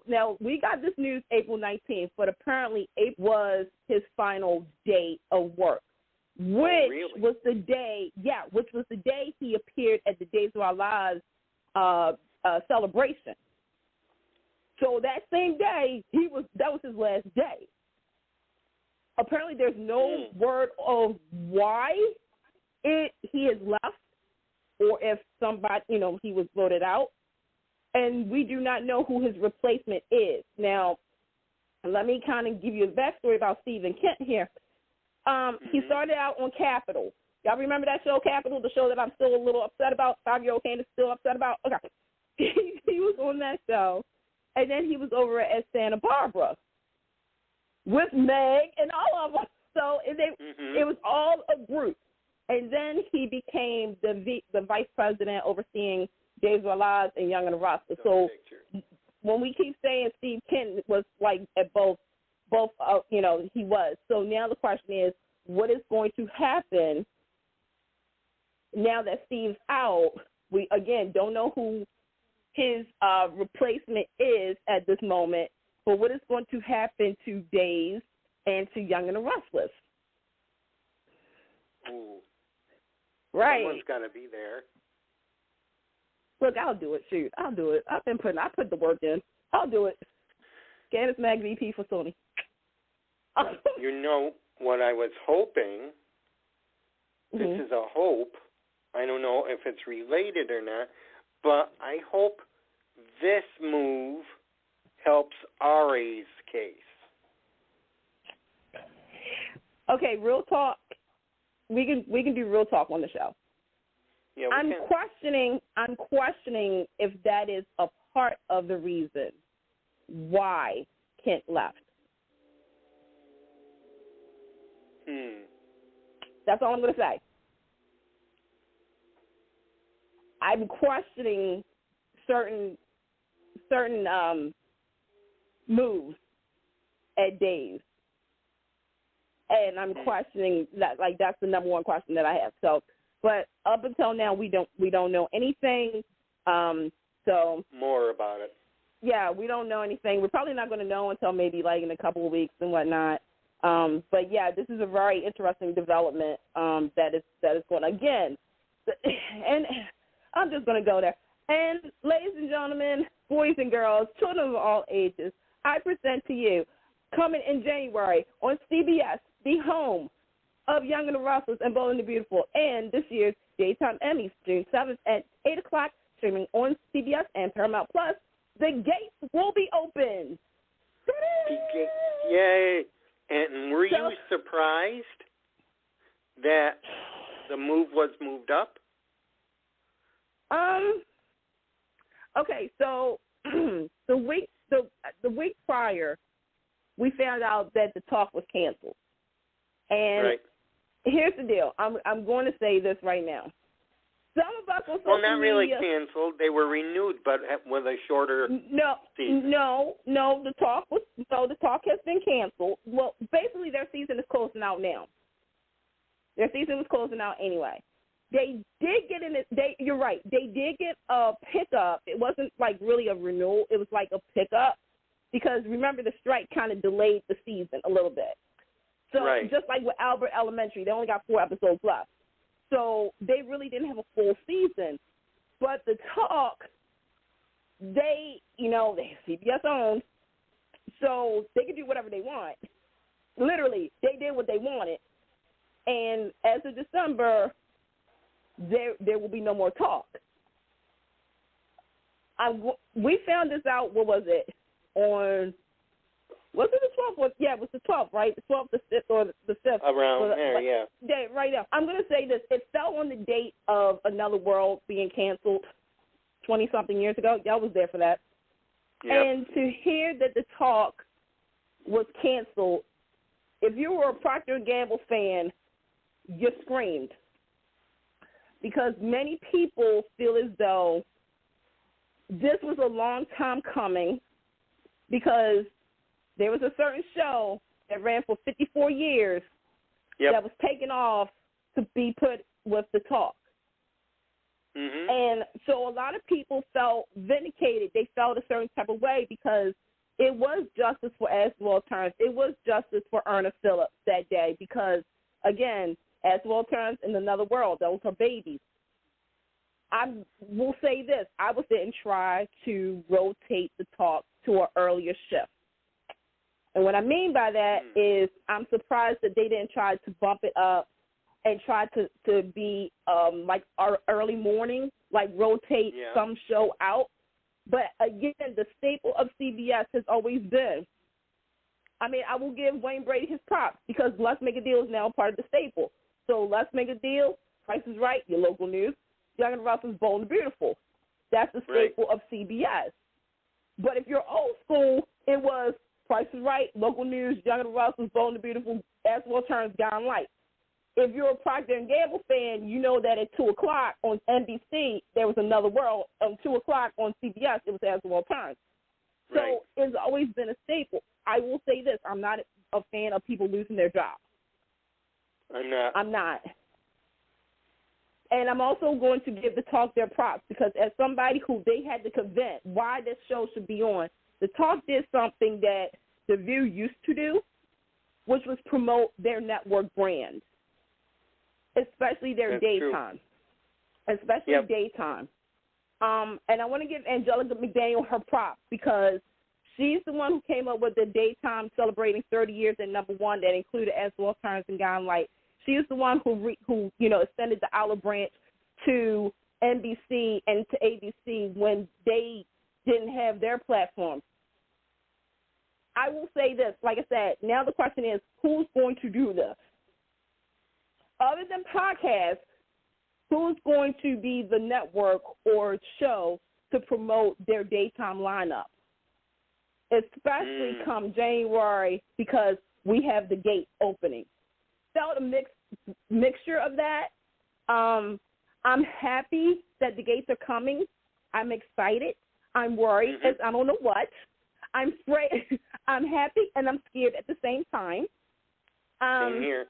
now we got this news April 19th, but apparently April was his final day of work, which was the day he appeared at the Days of Our Lives celebration. So that same day, that was his last day. Apparently, there's no word of why he has left, or if somebody, he was voted out. And we do not know who his replacement is. Now, let me kind of give you a backstory about Stephen Kent here. He started out on Capitol. Y'all remember that show, Capitol, the show that I'm still a little upset about? 5-year-old Candace still upset about? Okay. He was on that show. And then he was over at Santa Barbara with Meg and all of them. So it was all a group. And then he became the vice president overseeing Days of Our Lives and Young and the Restless. So when we keep saying Steve Kent was at both, he was. So now the question is, what is going to happen now that Steve's out? We, again, don't know who his replacement is at this moment, but what is going to happen to Days and to Young and the Restless? Ooh. Right. Someone's got to be there. Look, I'll do it. Shoot, I'll do it. I put the work in. I'll do it. Candace Mag VP for Sony. You know what I was hoping? This is a hope. I don't know if it's related or not, but I hope this move helps Ari's case. Okay, real talk. We can do real talk on the show. Yeah, I'm questioning if that is a part of the reason why Kent left. That's all I'm going to say. I'm questioning certain moves at Dave's, and I'm questioning that. Like, that's the number one question that I have. So, but up until now, we don't know anything. So more about it. Yeah, we don't know anything. We're probably not going to know until maybe like in a couple of weeks and whatnot. But yeah, this is a very interesting development that is going again, and I'm just going to go there. And ladies and gentlemen, boys and girls, children of all ages, I present to you, coming in January on CBS, the home of Young and the Restless and Bold and the Beautiful, and this year's Daytime Emmys, June 7th at 8 o'clock, streaming on CBS and Paramount Plus. The gates will be open. Yay! And were you surprised that the move was moved up? Okay, so the week prior, we found out that the talk was canceled. And here's the deal. I'm going to say this right now. Some of us on social not really media, canceled. They were renewed, but with a shorter season. No. The talk has been canceled. Well, basically, their season is closing out now. Their season was closing out anyway. They did get in it. You're right. They did get a pickup. It wasn't like really a renewal. It was like a pickup because remember the strike kind of delayed the season a little bit. So just like with Albert Elementary, they only got 4 episodes left. So they really didn't have a full season. But the talk, they CBS owned, so they could do whatever they want. Literally, they did what they wanted. And as of December, there will be no more talk. We found this out, what was it, was it the 12th? Yeah, it was the 12th, right? The 12th, the 5th, or the 5th. Around there, yeah. Right now. I'm going to say this. It fell on the date of Another World being canceled 20-something years ago. Y'all was there for that. Yep. And to hear that the talk was canceled, if you were a Procter & Gamble fan, you screamed. Because many people feel as though this was a long time coming because there was a certain show that ran for 54 years that was taken off to be put with the talk. Mm-hmm. And so a lot of people felt vindicated. They felt a certain type of way because it was justice for Aswell Terrence. It was justice for Erna Phillips that day because, again, Aswell Terrence in Another World, those are babies. I will say this. I was didn't try to rotate the talk to an earlier shift. And what I mean by that is I'm surprised that they didn't try to bump it up and try to be like our early morning, like rotate some show out. But, again, the staple of CBS has always been, I mean, I will give Wayne Brady his props because Let's Make a Deal is now part of the staple. So Let's Make a Deal, Price is Right, your local news, Young and Restless, Bold and Beautiful. That's the staple of CBS. But if you're old school, it was Price is Right, local news, Young and Restless, Bold and Beautiful, Aswell Terrence, Gone Light. If you're a Procter & Gamble fan, you know that at 2 o'clock on NBC, there was Another World. 2 o'clock on CBS, it was Aswell Terrence. So it's always been a staple. I will say this. I'm not a fan of people losing their jobs. I'm not. And I'm also going to give the talk their props because as somebody who they had to convince why this show should be on, the talk did something that The View used to do, which was promote their network brand. especially their That's daytime. True. Especially daytime. And I want to give Angelica McDaniel her props because she's the one who came up with the daytime celebrating 30 years at number one that included As Well Turns and Gone Light. She is the one who extended the olive branch to NBC and to ABC when they didn't have their platforms. I will say this, like I said, now the question is, who's going to do this? Other than podcasts, who's going to be the network or show to promote their daytime lineup? Especially come January because we have the gate opening. Felt a mixture of that. I'm happy that the gates are coming. I'm excited. I'm worried. I don't know what. I'm afraid. I'm happy and I'm scared at the same time. Same here.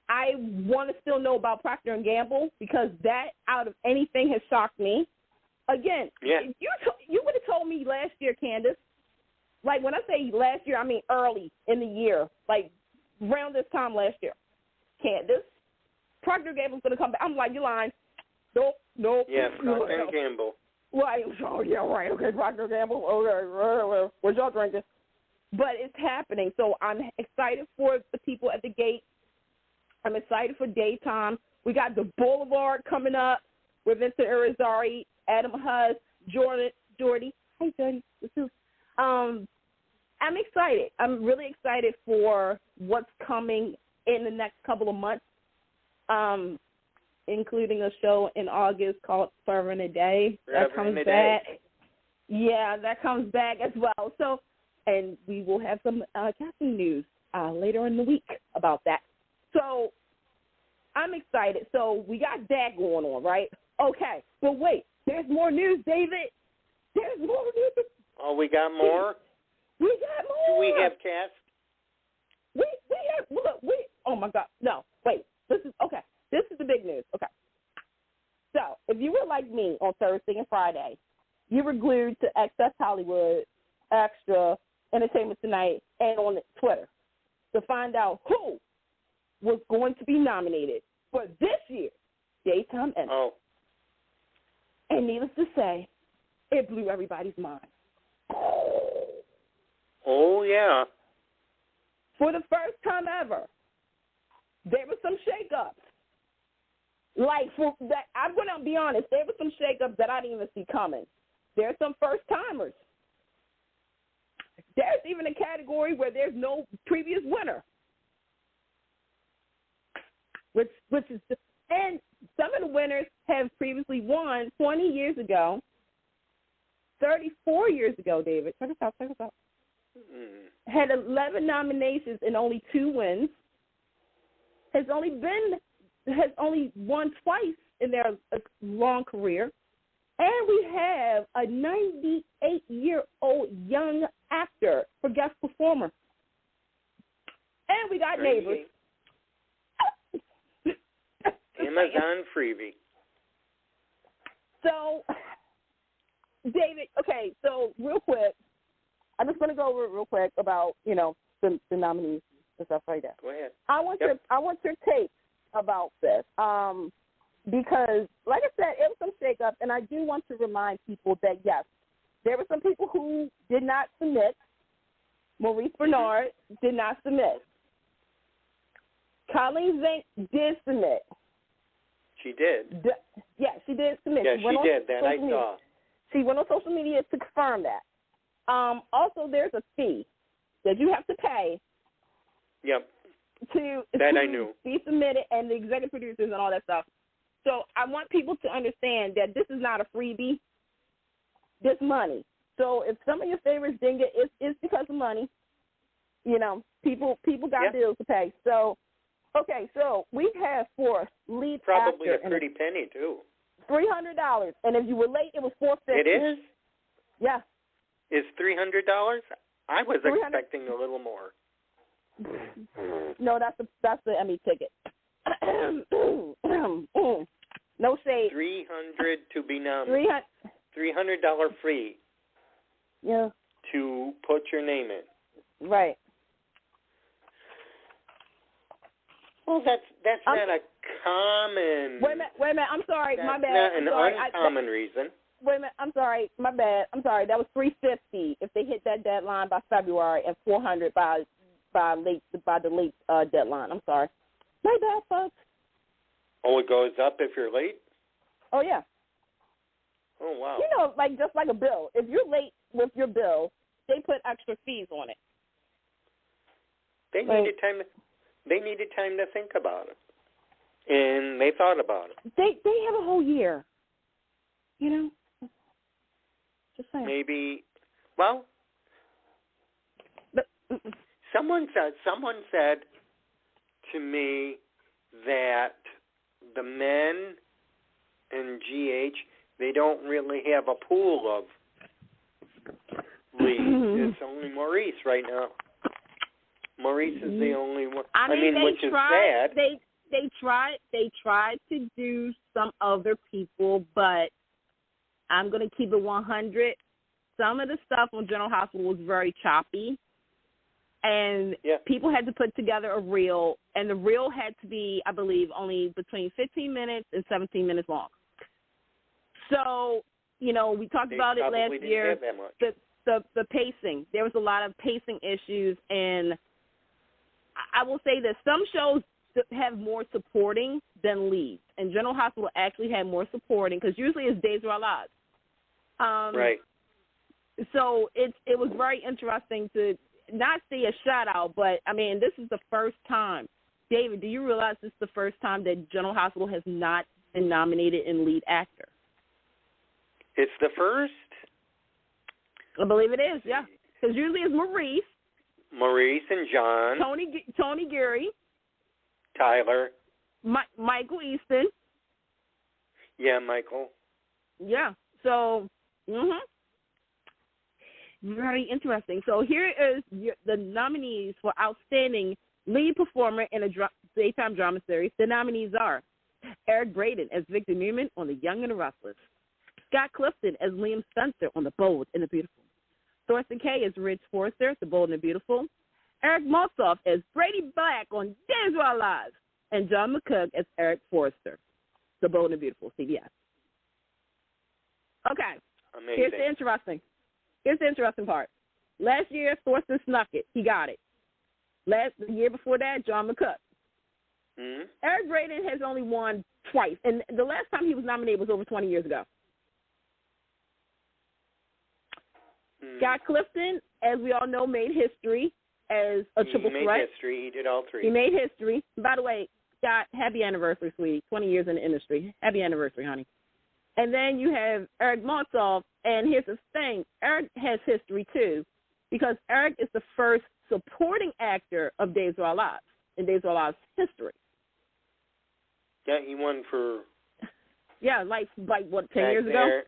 I want to still know about Procter & Gamble because that, out of anything, has shocked me. Again, you would have told me last year, Candace. Like, when I say last year, I mean early in the year, like around this time last year. Candace, Procter & Gamble's going to come back. I'm like, you're lying. Nope. Yeah, Procter & Gamble. Right. Oh, yeah, right. Okay, Procter & Gamble. Okay, what y'all drinking? But it's happening. So I'm excited for the people at the gate. I'm excited for daytime. We got the Boulevard coming up with Vincent Irizarry, Adam Huss, Jordy. Hey, Jordy. I'm excited. I'm really excited for what's coming in the next couple of months, including a show in August called Serving a Day. That comes back. Yeah, that comes back as well. So, and we will have some casting news later in the week about that. So I'm excited. So we got that going on, right? Okay. But wait, there's more news, David. There's more news. Oh, we got more? We got more. Do we have cast? We have, look, oh my God. No, wait. This is the big news. Okay. So if you were like me on Thursday and Friday, you were glued to Access Hollywood, Extra, Entertainment Tonight, and on Twitter to find out who was going to be nominated for this year's Daytime Emmy. Oh. And needless to say, it blew everybody's mind. Oh, yeah. For the first time ever, there were some shakeups. Like, I'm going to be honest, there were some shakeups that I didn't even see coming. There's some first-timers. There's even a category where there's no previous winner. Which is, and some of the winners have previously won 20 years ago, 34 years ago, David. Check us out. Had 11 nominations and only 2 wins. Has only won twice in their long career. And we have a 98-year-old young actor for guest performer. And we got Neighbors. Amazon freebie. So, David, okay, so real quick, I'm just going to go over it real quick about, the nominees and stuff like that. Go ahead. I want your take about this because, like I said, it was some shakeups, and I do want to remind people that, yes, there were some people who did not submit. Maurice Bernard did not submit. Colleen Zink did submit. She did. She did submit. Yeah, she did. That I saw. She went on social media to confirm that. Also, there's a fee that you have to pay. Yep. I knew. Be submitted, and the executive producers and all that stuff. So I want people to understand that this is not a freebie. This money. So if some of your favorites didn't get, it's because of money. People got bills to pay. So, okay, so we have for lead probably actor a pretty penny too. $300, and if you were late, it was $450. It is. Yeah. Is $300? I was expecting a little more. No, that's the Emmy ticket. No shade. $300 to be nominated. $300 free. Yeah. To put your name in. Right. Well, that's not a common. Wait a minute. I'm sorry. That's my bad. not I'm an sorry. uncommon reason. Wait a minute. I'm sorry. My bad. I'm sorry. That was 350 if they hit that deadline by February, and 400 by the late deadline. I'm sorry. My bad, folks. Oh, it goes up if you're late? Oh yeah. Oh wow. You know, like just like a bill. If you're late with your bill, they put extra fees on it. They needed time. They needed time to think about it, and they thought about it. They have a whole year. You know. Just saying. Maybe. Well. But, Someone said to me that the men in GH, they don't really have a pool of leads. It's only Maurice right now. Maurice is the only one. I mean which is sad. They tried to do some other people, but I'm going to keep it 100. Some of the stuff on General Hospital was very choppy. And people had to put together a reel, and the reel had to be, I believe, only between 15 minutes and 17 minutes long. So, you know, we talked about it last year. The pacing. There was a lot of pacing issues, and I will say that some shows have more supporting than leads, and General Hospital actually had more supporting because usually it's Days of Our Lives. Right. So it was very interesting to not see a shout-out, but, I mean, this is the first time. David, do you realize this is the first time that General Hospital has not been nominated in lead actor? It's the first? I believe it is, yeah. Because usually it's Maurice and John. Tony Gregori. Tyler. Michael Easton. Yeah, Michael. Yeah. So, very interesting. So here is the nominees for Outstanding Lead Performer in a Daytime Drama Series. The nominees are Eric Braeden as Victor Newman on The Young and the Restless, Scott Clifton as Liam Spencer on The Bold and the Beautiful, Thorsten Kaye as Ridge Forrester, The Bold and the Beautiful, Eric Maltzoff as Brady Black on Days of Our Lives, and John McCook as Eric Forrester, The Bold and the Beautiful, CBS. Okay. Amazing. Here's the interesting part. Last year, Thorsten snuck it. He got it. The year before that, John McCook. Mm-hmm. Eric Braeden has only won twice, and the last time he was nominated was over 20 years ago. Scott Clifton, as we all know, made history as a triple threat. He made history. He did all three. He made history. By the way, Scott, happy anniversary, sweetie. 20 years in the industry. Happy anniversary, honey. And then you have Eric Maltzoff, and here's the thing. Eric has history, too, because Eric is the first supporting actor of Days of Our Lives, in Days of Our Lives history. Yeah, he won for... Yeah, like what, 10 years ago?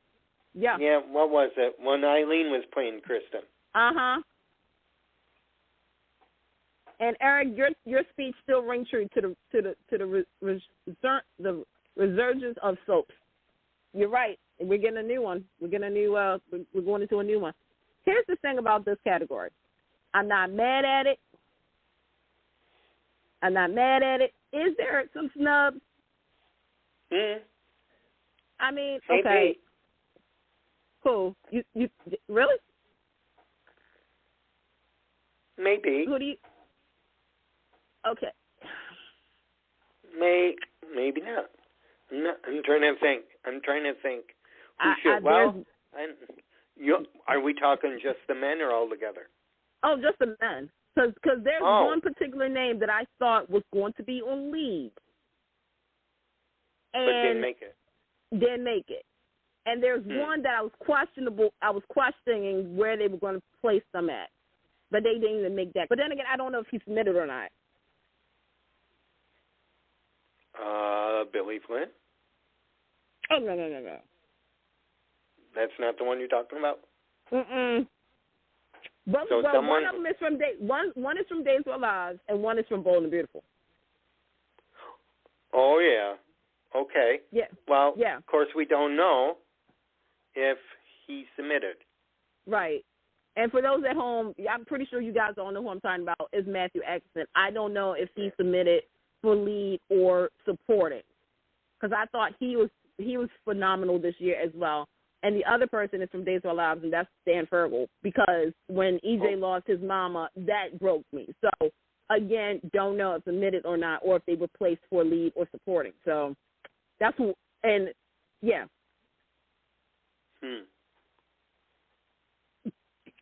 Yeah. Yeah, what was it? When Eileen was playing Kristen. Uh-huh. And Eric, your speech still rings true to the resurgence of soaps. You're right. We're getting a new one. We're going into a new one. Here's the thing about this category. I'm not mad at it. Is there some snubs? I mean, maybe. Okay. Cool. You really? Maybe. Who do you? Okay. Maybe not. I'm trying to think. Who should? Are we talking just the men or all together? Oh, just the men. Because there's one particular name that I thought was going to be on lead. But didn't make it. Didn't make it. And there's one that I was questioning where they were going to place them at. But they didn't even make that. But then again, I don't know if he submitted or not. Billy Flynn? Oh, no. That's not the one you're talking about? Mm-mm. One of them is from one is from Days of Our Lives, and one is from Bold and Beautiful. Oh, yeah. Okay. Yeah. Well, yeah. Of course, we don't know if he submitted. Right. And for those at home, I'm pretty sure you guys all know who I'm talking about, is Matthew Atkinson. I don't know if he submitted for lead or supporting, because I thought he was phenomenal this year as well. And the other person is from Days of Our Lives, and that's Stan Fergal, because when EJ lost his mama, that broke me. So, again, don't know if admitted or not, or if they were placed for lead or supporting. So that's who, and yeah.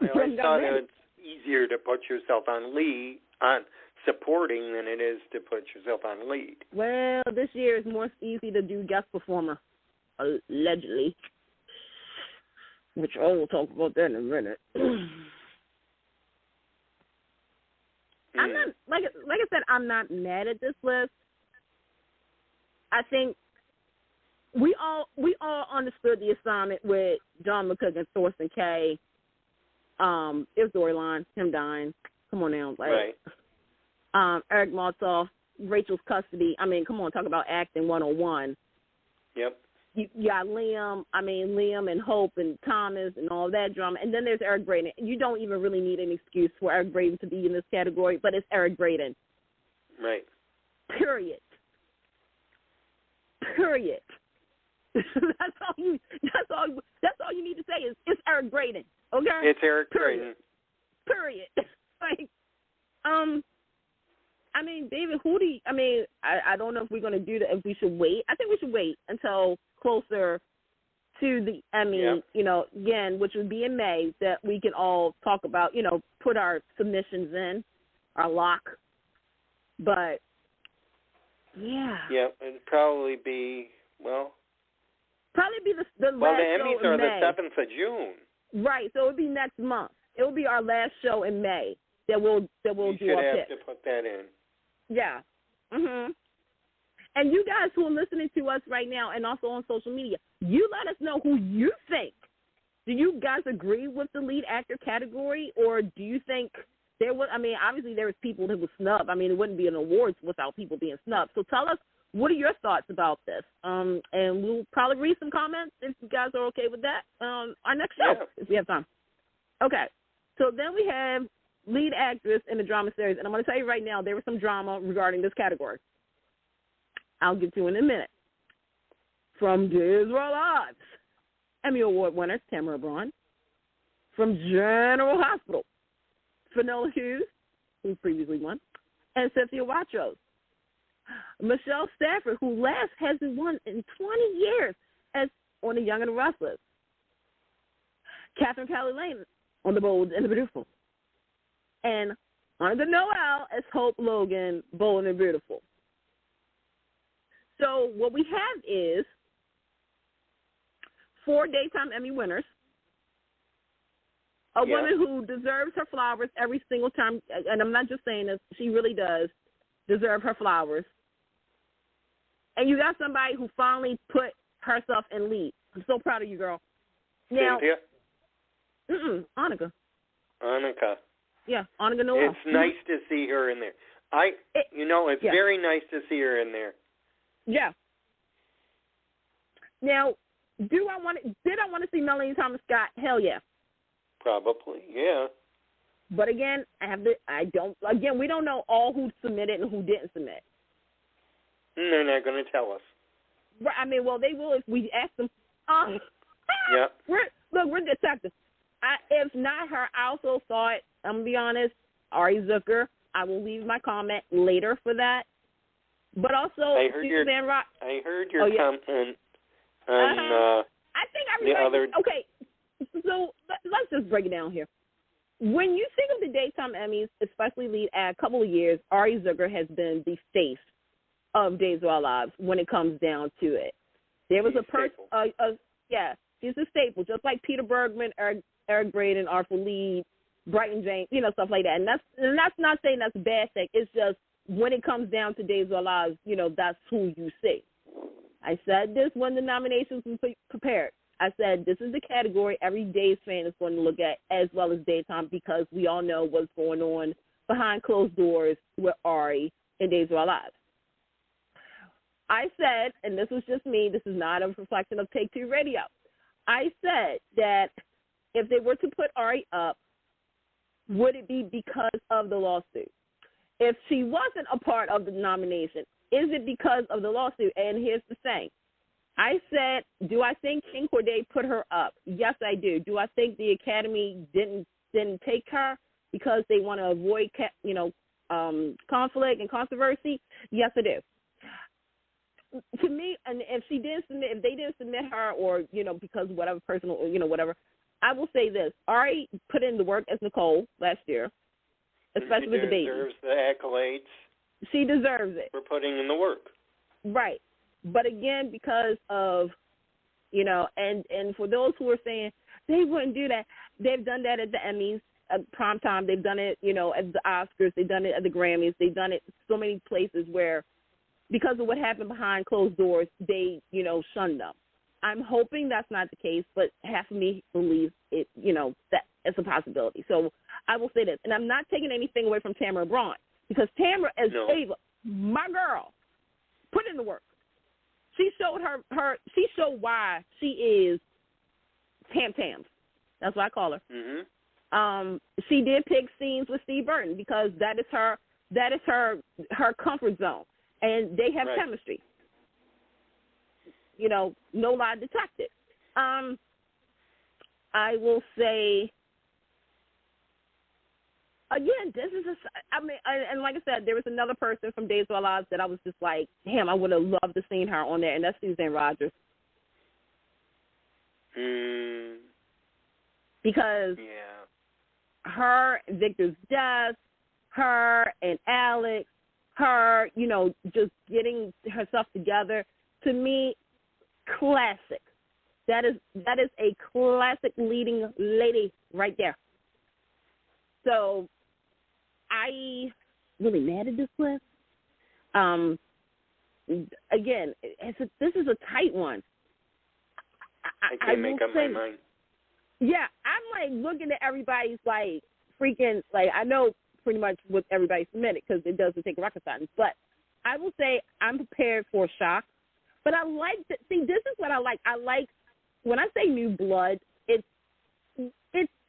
I always thought it's easier to put yourself on lead, on supporting, than it is to put yourself on lead. Well, this year it's more easy to do guest performer, allegedly. Which I will talk about that in a minute. I'm not like I said, I'm not mad at this list. I think we all understood the assignment with John McCook and Thorsten K. It was storyline, him dying. Come on now, like right. Eric Maltzoff, Rachel's custody. I mean, come on, talk about acting 101. Yep. You got Liam and Hope and Thomas and all that drama. And then there's Eric Braeden. You don't even really need an excuse for Eric Braeden to be in this category, but it's Eric Braeden. Right. Period. That's all you need to say is it's Eric Braeden. Okay? It's Eric Braeden. Period. Like, I mean, David, I don't know if we're going to do that, if we should wait. I think we should wait until closer to the Emmy, again, which would be in May, that we can all talk about, put our submissions in, our lock. But, yeah. Yeah, it'd probably be, the last the Emmys show are in May. the 7th of June. Right, so it would be next month. It will be our last show in May that we'll do our pick. You should have to put that in. Yeah. Mhm. And you guys who are listening to us right now and also on social media, you let us know who you think. Do you guys agree with the lead actor category, or do you think there was, obviously there was people that were snubbed. It wouldn't be an awards without people being snubbed. So tell us, what are your thoughts about this? And we'll probably read some comments if you guys are okay with that our next show, if we have time. Okay. So then we have lead actress in a drama series. And I'm going to tell you right now, there was some drama regarding this category. I'll get to in a minute. From Days of Our Lives, Emmy Award winner Tamara Braun. From General Hospital, Finola Hughes, who previously won, and Cynthia Watros. Michelle Stafford, who last hasn't won in 20 years as on The Young and the Restless. Catherine Kelly Lane on The Bold and the Beautiful. And Monica Noel as Hope Logan, Bold and Beautiful. So what we have is 4 Daytime Emmy winners, a woman who deserves her flowers every single time, and I'm not just saying this, she really does deserve her flowers. And you got somebody who finally put herself in lead. I'm so proud of you, girl. Now, Cynthia? Annika. Annika. Yeah, Annika Noel. It's nice to see her in there. It's very nice to see her in there. Yeah. Now, did I want to see Melanie Thomas Scott? Hell yeah. Probably, yeah. But again, we don't know all who submitted and who didn't submit. They're not going to tell us. Right, well, they will if we ask them. Yeah. We're detectives. If not her, I also thought, I'm going to be honest, Ari Zucker. I will leave my comment later for that. But also, I heard your comment on I think everybody. Okay, so let's just break it down here. When you think of the Daytime Emmys, especially lead a couple of years, Ari Zucker has been the face of Days of Our Lives when it comes down to it. There was a person, she's a staple, just like Peter Bergman, Eric Braeden, Arthur Lee, Brighton James, stuff like that. And that's not saying that's a bad thing. It's just when it comes down to Days of Our Lives, that's who you see. I said this when the nominations were prepared. I said this is the category every Days fan is going to look at, as well as Daytime, because we all know what's going on behind closed doors with Ari in Days of Our Lives. I said, and this was just me, this is not a reflection of Take Two Radio. I said that if they were to put Ari up, would it be because of the lawsuit? if she wasn't a part of the nomination, is it because of the lawsuit? And here's the thing. I said, do I think King Corday put her up? Yes, I do. Do I think the Academy didn't take her because they want to avoid, conflict and controversy? Yes, I do. To me, and if they didn't submit her, or because whatever personal, whatever, I will say this: Ari put in the work as Nicole last year, especially with the baby. She deserves the accolades. She deserves it for putting in the work. Right, but again, because of and for those who are saying they wouldn't do that, they've done that at the Emmys, at primetime. They've done it, at the Oscars. They've done it at the Grammys. They've done it so many places where, because of what happened behind closed doors, they, shunned them. I'm hoping that's not the case, but half of me believes it, that it's a possibility. So I will say this, and I'm not taking anything away from Tamara Braun, because Tamara, as Ava, my girl, put in the work. She showed she showed why she is Tam Tam. That's what I call her. Mm-hmm. She did pick scenes with Steve Burton because that is her comfort zone. And they have chemistry. No lie detected. I will say, again, this is and like I said, there was another person from Days of Our Lives that I was just like, damn, I would have loved to seen her on there, and that's Suzanne Rogers. Because her, Victor's death, her and Alex, her, just getting herself together, to me, classic. That is a classic leading lady right there. So I really mad at this list. Again, this is a tight one. I can't make up my mind. Yeah, I'm like looking at everybody's like freaking, like, I know pretty much what everybody submitted because it doesn't take rocket science. But I will say I'm prepared for a shock. But I like to see, this is what I like. I like when I say new blood.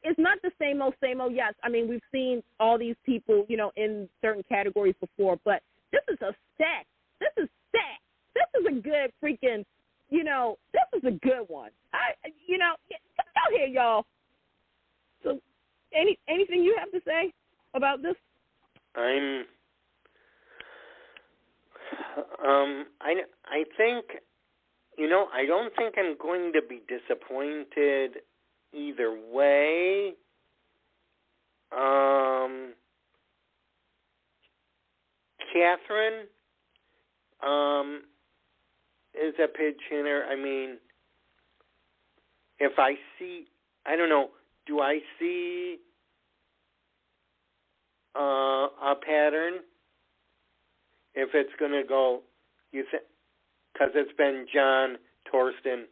It's not the same old. Yes, I mean we've seen all these people, in certain categories before. But this is a stack. This is a good freaking. This is a good one. Out here, y'all. So, anything you have to say about this? I think, I don't think I'm going to be disappointed either way. Catherine, is a pitch hitter. I mean, if I see, I don't know, do I see a pattern? If it's going to go, because it's been John, Torsten,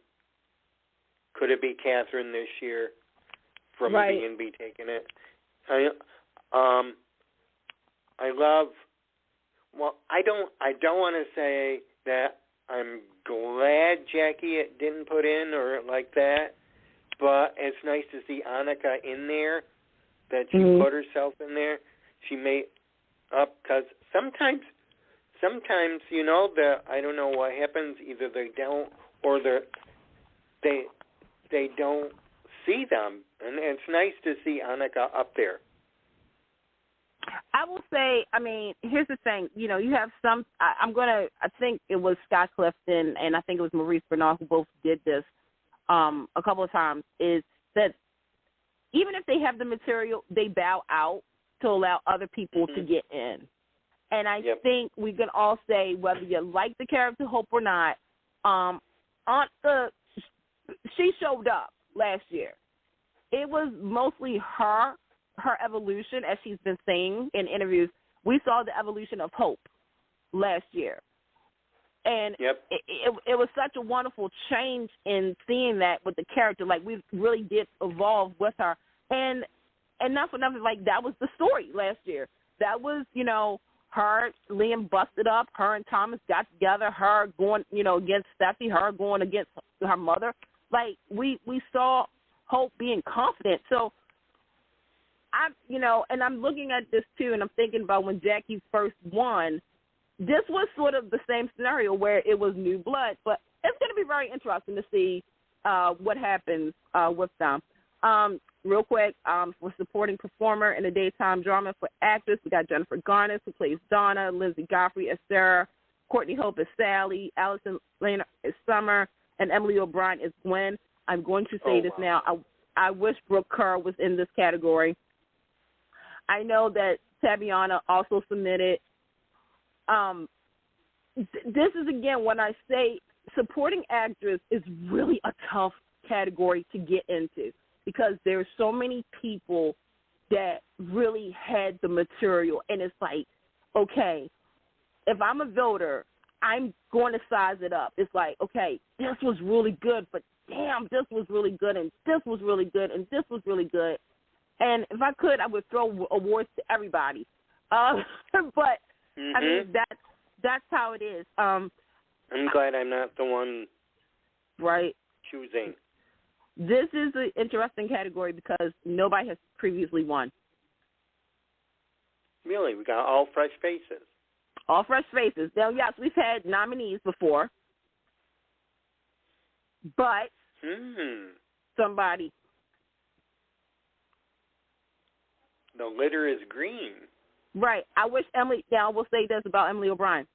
could it be Catherine this year from B&B taking it? I love, well, I don't want to say that I'm glad Jackie didn't put in or like that, but it's nice to see Annika in there, that she put herself in there. She made up, because sometimes, I don't know what happens. Either they don't, or they don't see them, and it's nice to see Annika up there. I will say, I mean, here's the thing. You have some. I think it was Scott Clifton and I think it was Maurice Bernard who both did this a couple of times. Is that even if they have the material, they bow out to allow other people to get in. And I think we can all say, whether you like the character Hope or not, she showed up last year. It was mostly her evolution, as she's been saying in interviews. We saw the evolution of Hope last year. And it was such a wonderful change in seeing that with the character. Like, we really did evolve with her. And not for nothing, like, that was the story last year. That was, her, Liam busted up, her and Thomas got together, her going, against Steffi, her going against her mother. Like, we saw Hope being confident. So and I'm looking at this too, and I'm thinking about when Jackie first won. This was sort of the same scenario where it was new blood, but it's going to be very interesting to see what happens with them. Real quick, for supporting performer in a daytime drama for actress, we got Jennifer Garner, who plays Donna, Lindsay Godfrey as Sarah, Courtney Hope as Sally, Allison Lane as Summer, and Emily O'Brien as Gwen. I'm going to say this now. I wish Brooke Kerr was in this category. I know that Tabiana also submitted. This is, again, when I say supporting actress is really a tough category to get into because there's so many people that really had the material. And it's like, okay, if I'm a voter, I'm going to size it up. It's like, okay, this was really good, but damn, this was really good, and this was really good, and this was really good. And if I could, I would throw awards to everybody. But I mean, that's how it is. I'm glad I'm not the one choosing. This is an interesting category because nobody has previously won. Really? We got all fresh faces. All fresh faces. Now, yes, we've had nominees before, but somebody. The litter is green. Right. I wish Emily, now I will say this about Emily O'Brien.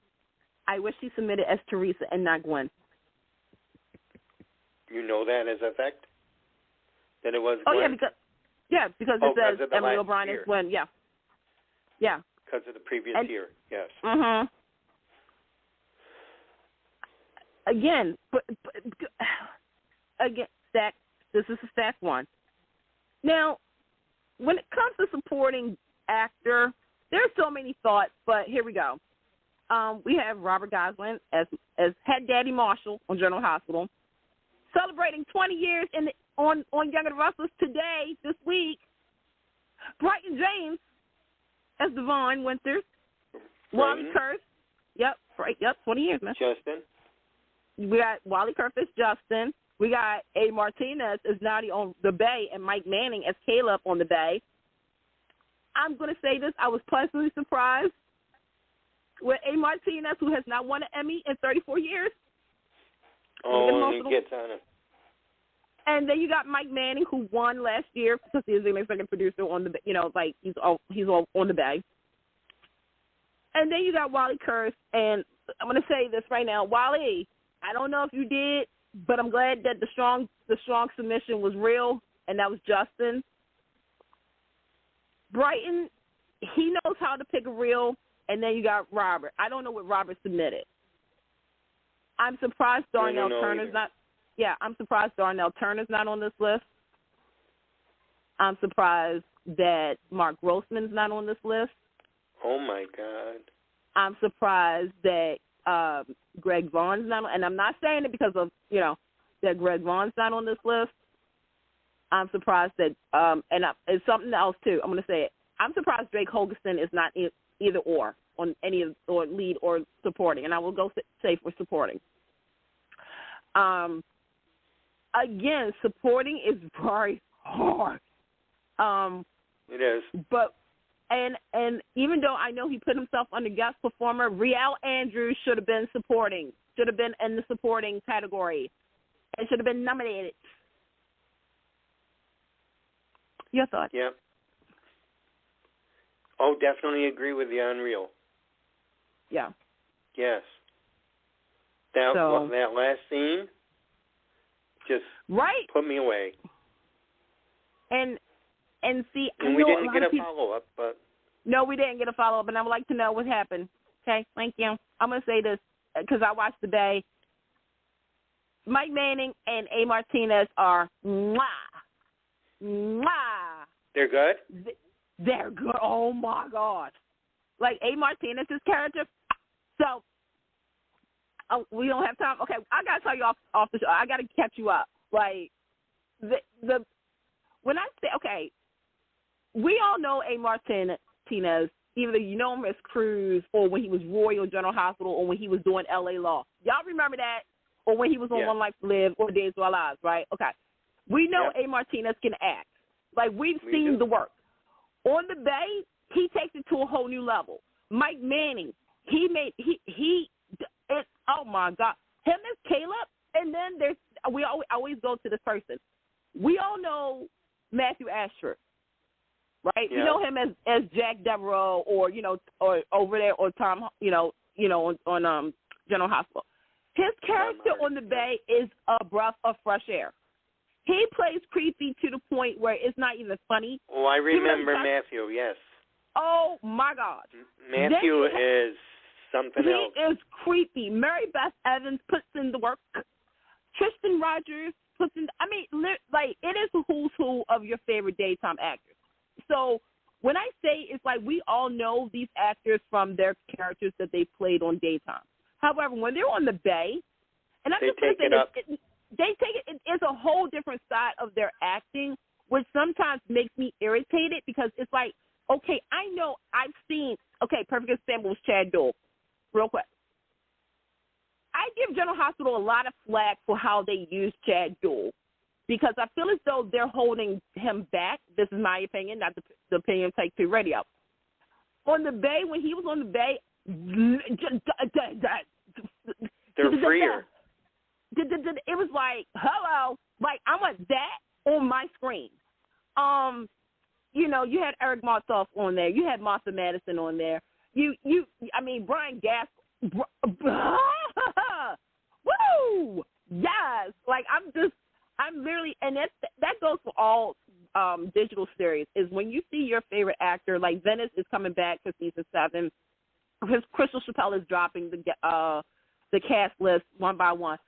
I wish she submitted as Teresa and not Gwen. You know that as a fact? That it was Gwen? Because it says Emily O'Brien is Gwen. Yeah. Yeah. Because of the previous year, yes. Again, but stack. This is a stack one. Now, when it comes to supporting actor, there's so many thoughts, but here we go. We have Robert Gosling as head Daddy Marshall on General Hospital, celebrating 20 years on Young and Restless today, this week. Brighton James as Devon Winters. Wally Kurth. Yep, 20 years, man. Justin. We got Wally Kurth as Justin. We got A. Martinez as Naughty on the Bay and Mike Manning as Caleb on the Bay. I'm going to say this. I was pleasantly surprised with A. Martinez, who has not won an Emmy in 34 years. Oh, and he gets on it. And then you got Mike Manning, who won last year because he was an executive producer on the, he's all on the Bay. And then you got Wally Kurth, and I'm going to say this right now, Wally, I don't know if you did, but I'm glad that the strong submission was real, and that was Justin. Brighton, he knows how to pick a reel, and then you got Robert. I don't know what Robert submitted. I'm surprised Darnell Turner's not. Yeah, I'm surprised Darnell Turner's not on this list. I'm surprised that Mark Grossman's not on this list. Oh, my God. I'm surprised that Greg Vaughn's not on, and I'm not saying it because of, that Greg Vaughn's not on this list. I'm surprised that, it's something else, too. I'm going to say it. I'm surprised Drake Hogerson is not either or on any of, or lead or supporting, and I will go say for supporting. Again, supporting is very hard. It is. But and even though I know he put himself under guest performer, Riel Andrews should have been supporting. Should have been in the supporting category. And should have been nominated. Your thoughts? Yeah. Oh, definitely agree with the Unreal. Yeah. Yes. That last scene just put me away. And see, and we didn't get a follow-up, but... No, we didn't get a follow-up, and I would like to know what happened. Okay, thank you. I'm going to say this, because I watched the Bay. Mike Manning and A. Martinez are mwah. Mwah. They're good? They're good. Oh, my God. Like, A. Martinez's character. So, we don't have time. Okay, I got to tell you off the show. I got to catch you up. Like, when I say, okay, we all know A. Martinez, either you know him as Cruz or when he was Roy on General Hospital or when he was doing L.A. Law. Y'all remember that? Or when he was on One Life to Live or Days of Our Lives, right? Okay. We know A. Martinez can act. Like, we've seen the work. On the Bay, he takes it to a whole new level. Mike Manning, oh my God, him as Caleb, and then we always go to this person. We all know Matthew Ashford, right? Yeah. We know him as Jack Devereaux, or over there, or Tom, on General Hospital. His character on the Bay is a breath of fresh air. He plays creepy to the point where it's not even funny. Oh, I remember Matthew, yes. Oh, my God. Matthew is something else. He is creepy. Mary Beth Evans puts in the work. Tristan Rogers puts in, it is the who's who of your favorite daytime actors. So when I say it's like we all know these actors from their characters that they played on daytime. However, when they're on the Bay, and I'm just going to say it's a whole different side of their acting, which sometimes makes me irritated because it's like, okay, I know I've seen, perfect example was Chad Dole. Real quick. I give General Hospital a lot of flack for how they use Chad Dole because I feel as though they're holding him back. This is my opinion, not the opinion of Take 2 Radio. On the Bay, when he was on the Bay, they're freer. It was like, hello, like I want that on my screen. You had Eric Martov on there. You had Martha Madison on there. Brian Gaskell. Woo! Yes. Like I'm literally, and that goes for all digital series, is when you see your favorite actor, like Venice is coming back for season 7. Crystal Chappelle is dropping the cast list one by one.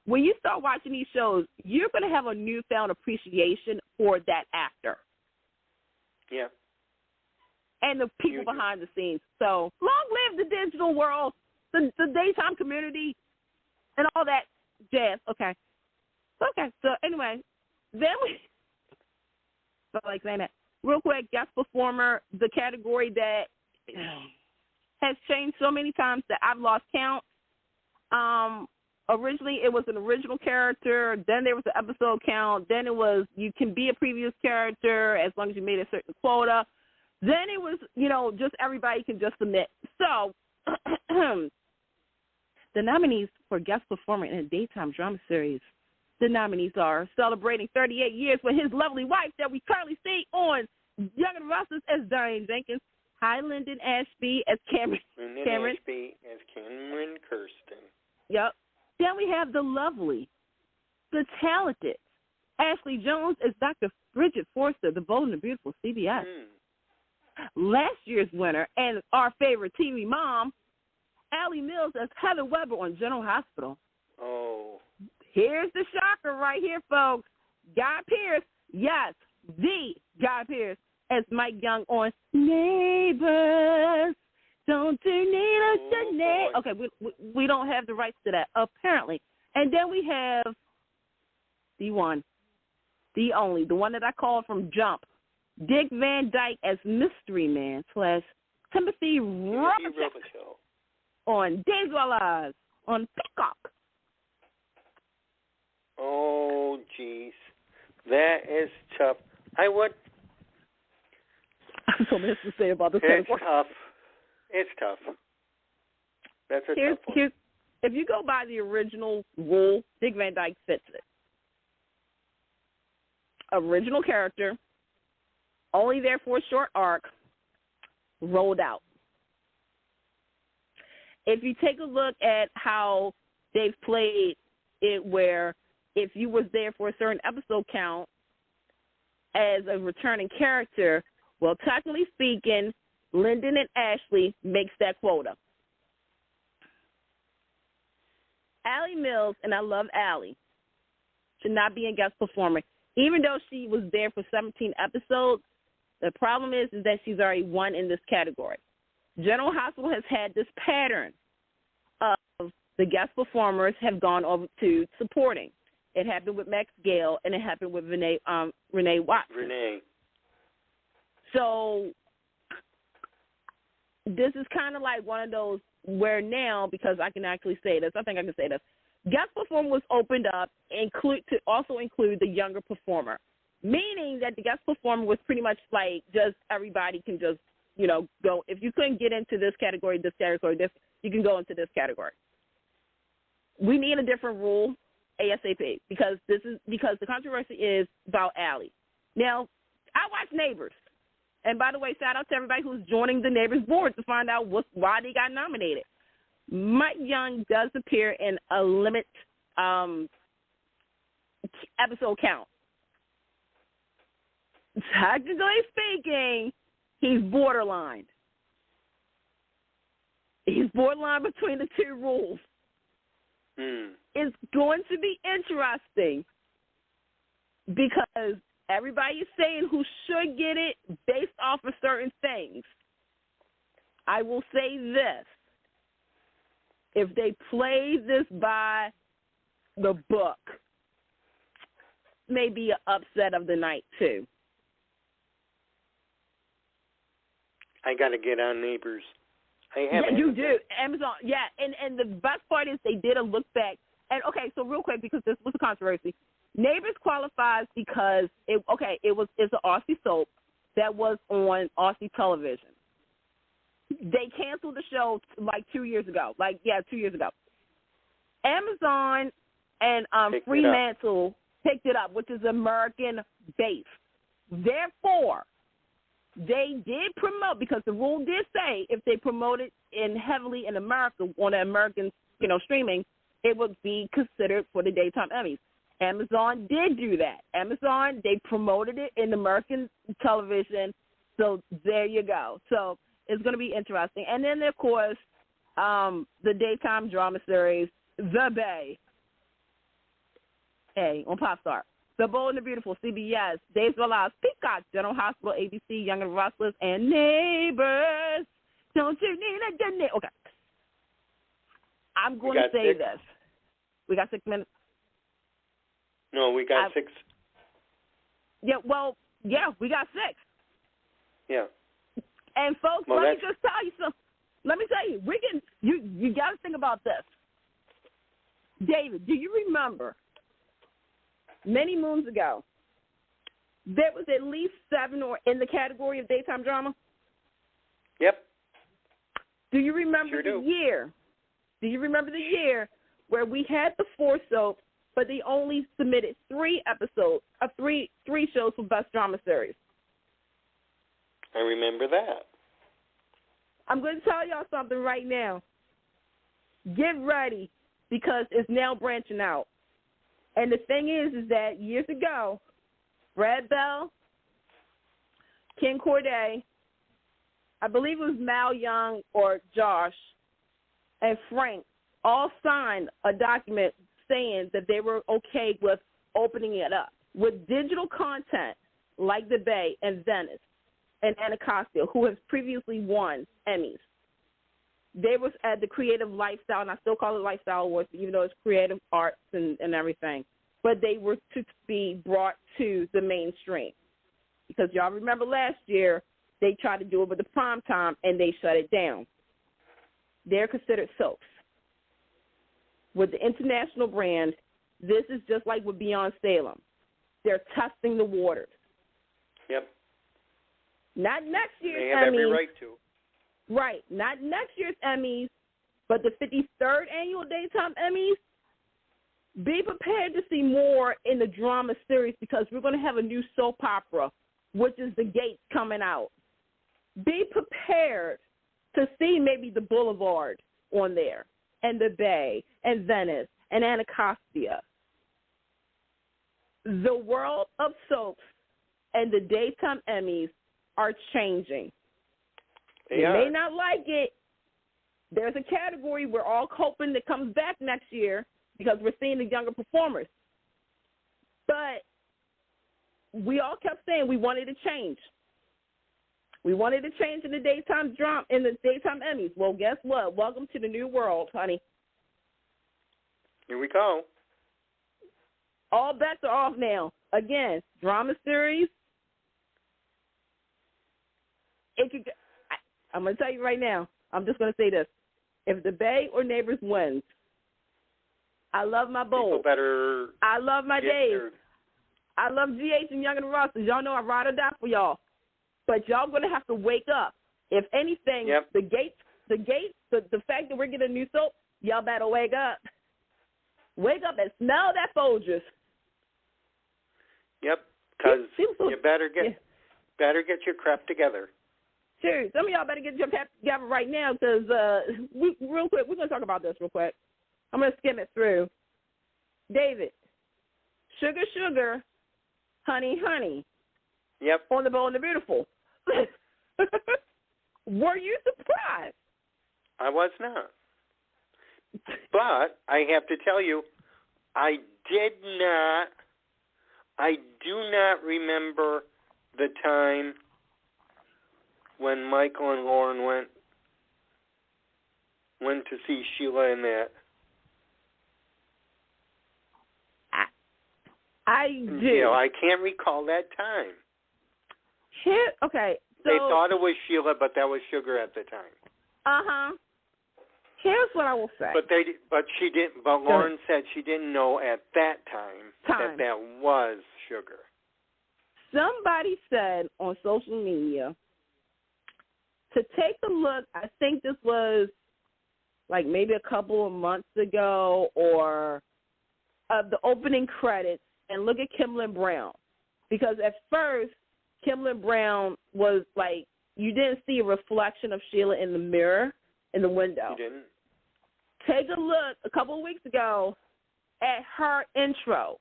When you start watching these shows, you're going to have a newfound appreciation for that actor. Yeah. And the people behind the scenes. So long live the digital world, the daytime community, and all that jazz. Okay. So anyway, then we like saying that real quick. Guest performer, the category that has changed so many times that I've lost count. Originally, it was an original character. Then there was an episode count. Then it was you can be a previous character as long as you made a certain quota. Then it was, just everybody can just submit. So the nominees for guest performer in a daytime drama series, the nominees are celebrating 38 years with his lovely wife that we currently see on Young and Restless as Diane Jenkins. Hi, Lyndon Ashby as Cameron. Ashby as Cameron Kirsten. Yep. Then we have the lovely, the talented Ashley Jones as Dr. Bridget Forster, the bold and the beautiful CBS. Last year's winner and our favorite TV mom, Allie Mills as Heather Weber on General Hospital. Oh. Here's the shocker right here, folks. Guy Pearce, yes, the Guy Pearce as Mike Young on Neighbors. Don't you need us to neighbors? Okay, we don't have the rights to that, apparently. And then we have the one, the only, the one that I called from Jump, Dick Van Dyke as Mystery Man / Timothy Robichaux on Days of Our Lives on Peacock. Oh, jeez. That is tough. I have so much to say about this. It's tough. It's tough. That's a tough one. If you go by the original rule, Dick Van Dyke fits it. Original character, only there for a short arc, rolled out. If you take a look at how they've played it, where if you was there for a certain episode count as a returning character, well, technically speaking, Lyndon and Ashley makes that quota. Allie Mills, and I love Allie, should not be a guest performer. Even though she was there for 17 episodes, the problem is that she's already won in this category. General Hospital has had this pattern of the guest performers have gone over to supporting. It happened with Max Gale, and it happened with Renee Watson. Renee. So this is kind of like one of those where now, because I can actually say this, I think I can say this, guest performer was opened up to also include the younger performer. meaning that the guest performer was pretty much like just everybody can just, go. If you couldn't get into this category, this, you can go into this category. We need a different rule ASAP because the controversy is about Allie. Now, I watch Neighbors. And by the way, shout out to everybody who's joining the Neighbors board to find out why they got nominated. Mike Young does appear in a limit episode count. Technically speaking, he's borderline. He's borderline between the two rules. It's going to be interesting because everybody is saying who should get it based off of certain things. I will say this. If they play this by the book, maybe an upset of the night, too. I got to get on Neighbors. You do. Amazon, yeah. And the best part is they did a look back. And, okay, so real quick, because this was a controversy. Neighbors qualifies because, it's an Aussie soap that was on Aussie television. They canceled the show like 2 years ago. 2 years ago. Amazon and Fremantle picked it up, which is American-based. Therefore, they did promote, because the rule did say if they promoted heavily in America on the American, streaming, it would be considered for the daytime Emmys. Amazon did do that. Amazon, they promoted it in American television, so there you go. So it's going to be interesting. And then, of course, the daytime drama series, The Bay, on Popstar. The Bold and the Beautiful, CBS, Days of Our Lives, Peacock, General Hospital, ABC, Young and Restless, and Neighbors. Don't you need a good neighbor? Okay. I'm going to say this. We got 6 minutes? No, we got 6. Yeah, we got 6. Yeah. And folks, let me just tell you something. Let me tell you, you got to think about this. David, do you remember many moons ago, there was at least 7 or in the category of daytime drama? Yep. Do you remember the year? Do you remember the year where we had the 4 soaps, but they only submitted 3 episodes of 3 shows for Best Drama Series? I remember that. I'm going to tell y'all something right now. Get ready, because it's now branching out. And the thing is that years ago, Brad Bell, Ken Corday, I believe it was Mal Young or Josh, and Frank all signed a document saying that they were okay with opening it up with digital content like The Bay and Venice and Anacostia, who has previously won Emmys. They was at the Creative Lifestyle, and I still call it Lifestyle Awards, even though it's creative arts and everything. But they were to be brought to the mainstream. Because y'all remember last year, they tried to do it with the prime time, and they shut it down. They're considered soaps. With the international brand, this is just like with Beyond Salem. They're testing the waters. Yep. Not next year's They have Emmys. every right to. Right. Not next year's Emmys, but the 53rd Annual Daytime Emmys. Be prepared to see more in the drama series, because we're going to have a new soap opera, which is The Gates, coming out. Be prepared to see maybe The Boulevard on there, and The Bay, and Venice, and Anacostia. The world of soaps and the daytime Emmys are changing. You may not like it. There's a category we're all hoping that comes back next year, because we're seeing the younger performers. But we all kept saying we wanted to change. We wanted to change in the daytime drama, in the daytime Emmys. Well, guess what? Welcome to the new world, honey. Here we go. All bets are off now. Again, drama series. I'm going to tell you right now. I'm just going to say this. If The Bay or Neighbors wins, I love my Bold. People better I love my Days. I love GH and Young and the Rosses. Y'all know I ride or die for y'all. But y'all going to have to wake up. If anything, the fact that we're getting a new soap, y'all better wake up. Wake up and smell that Folgers. Yep, because you better get your crap together. Sure, some of y'all better get your crap together right now because, real quick, we're going to talk about this real quick. I'm going to skim it through. David, sugar, sugar, honey, honey. Yep. On the Bold and the Beautiful. Were you surprised? I was not. But I have to tell you, I do not remember the time when Michael and Lauren went to see Sheila in that. I do. You know, I can't recall that time. Okay. So, they thought it was Sheila, but that was Sugar at the time. Uh-huh. Here's what I will say. But Lauren said she didn't know at that time that was Sugar. Somebody said on social media to take a look, I think this was like maybe a couple of months ago, or of the opening credits, and look at Kimberly Brown. Because at first, Kimberly Brown was like, you didn't see a reflection of Sheila in the mirror in the window. You didn't? Take a look a couple of weeks ago at her intro.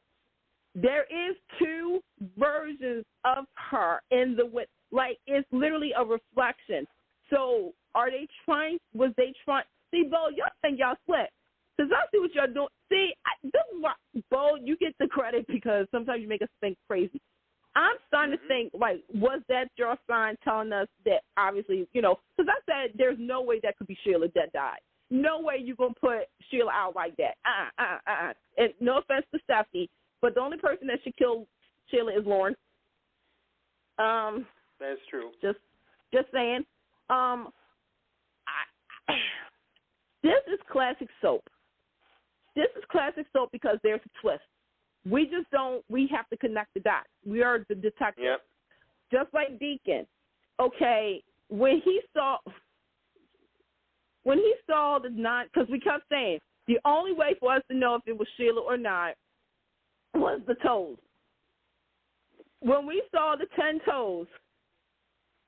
There is two versions of her in the window. Like, it's literally a reflection. So was they trying? See, Bo, y'all think y'all slick. Because I see what y'all doing. See, this is why, Bo, you get the credit because sometimes you make us think crazy. I'm starting to think, like, was that your sign telling us that obviously, you know, because I said there's no way that could be Sheila that died. No way you're going to put Sheila out like that. And no offense to Stephanie, but the only person that should kill Sheila is Lauren. That's true. Just saying. This is classic soap. This is classic soap because there's a twist. We have to connect the dots. We are the detective. Yep. Just like Deacon. Okay, when he saw the nine, because we kept saying the only way for us to know if it was Sheila or not was the toes. When we saw the 10 toes,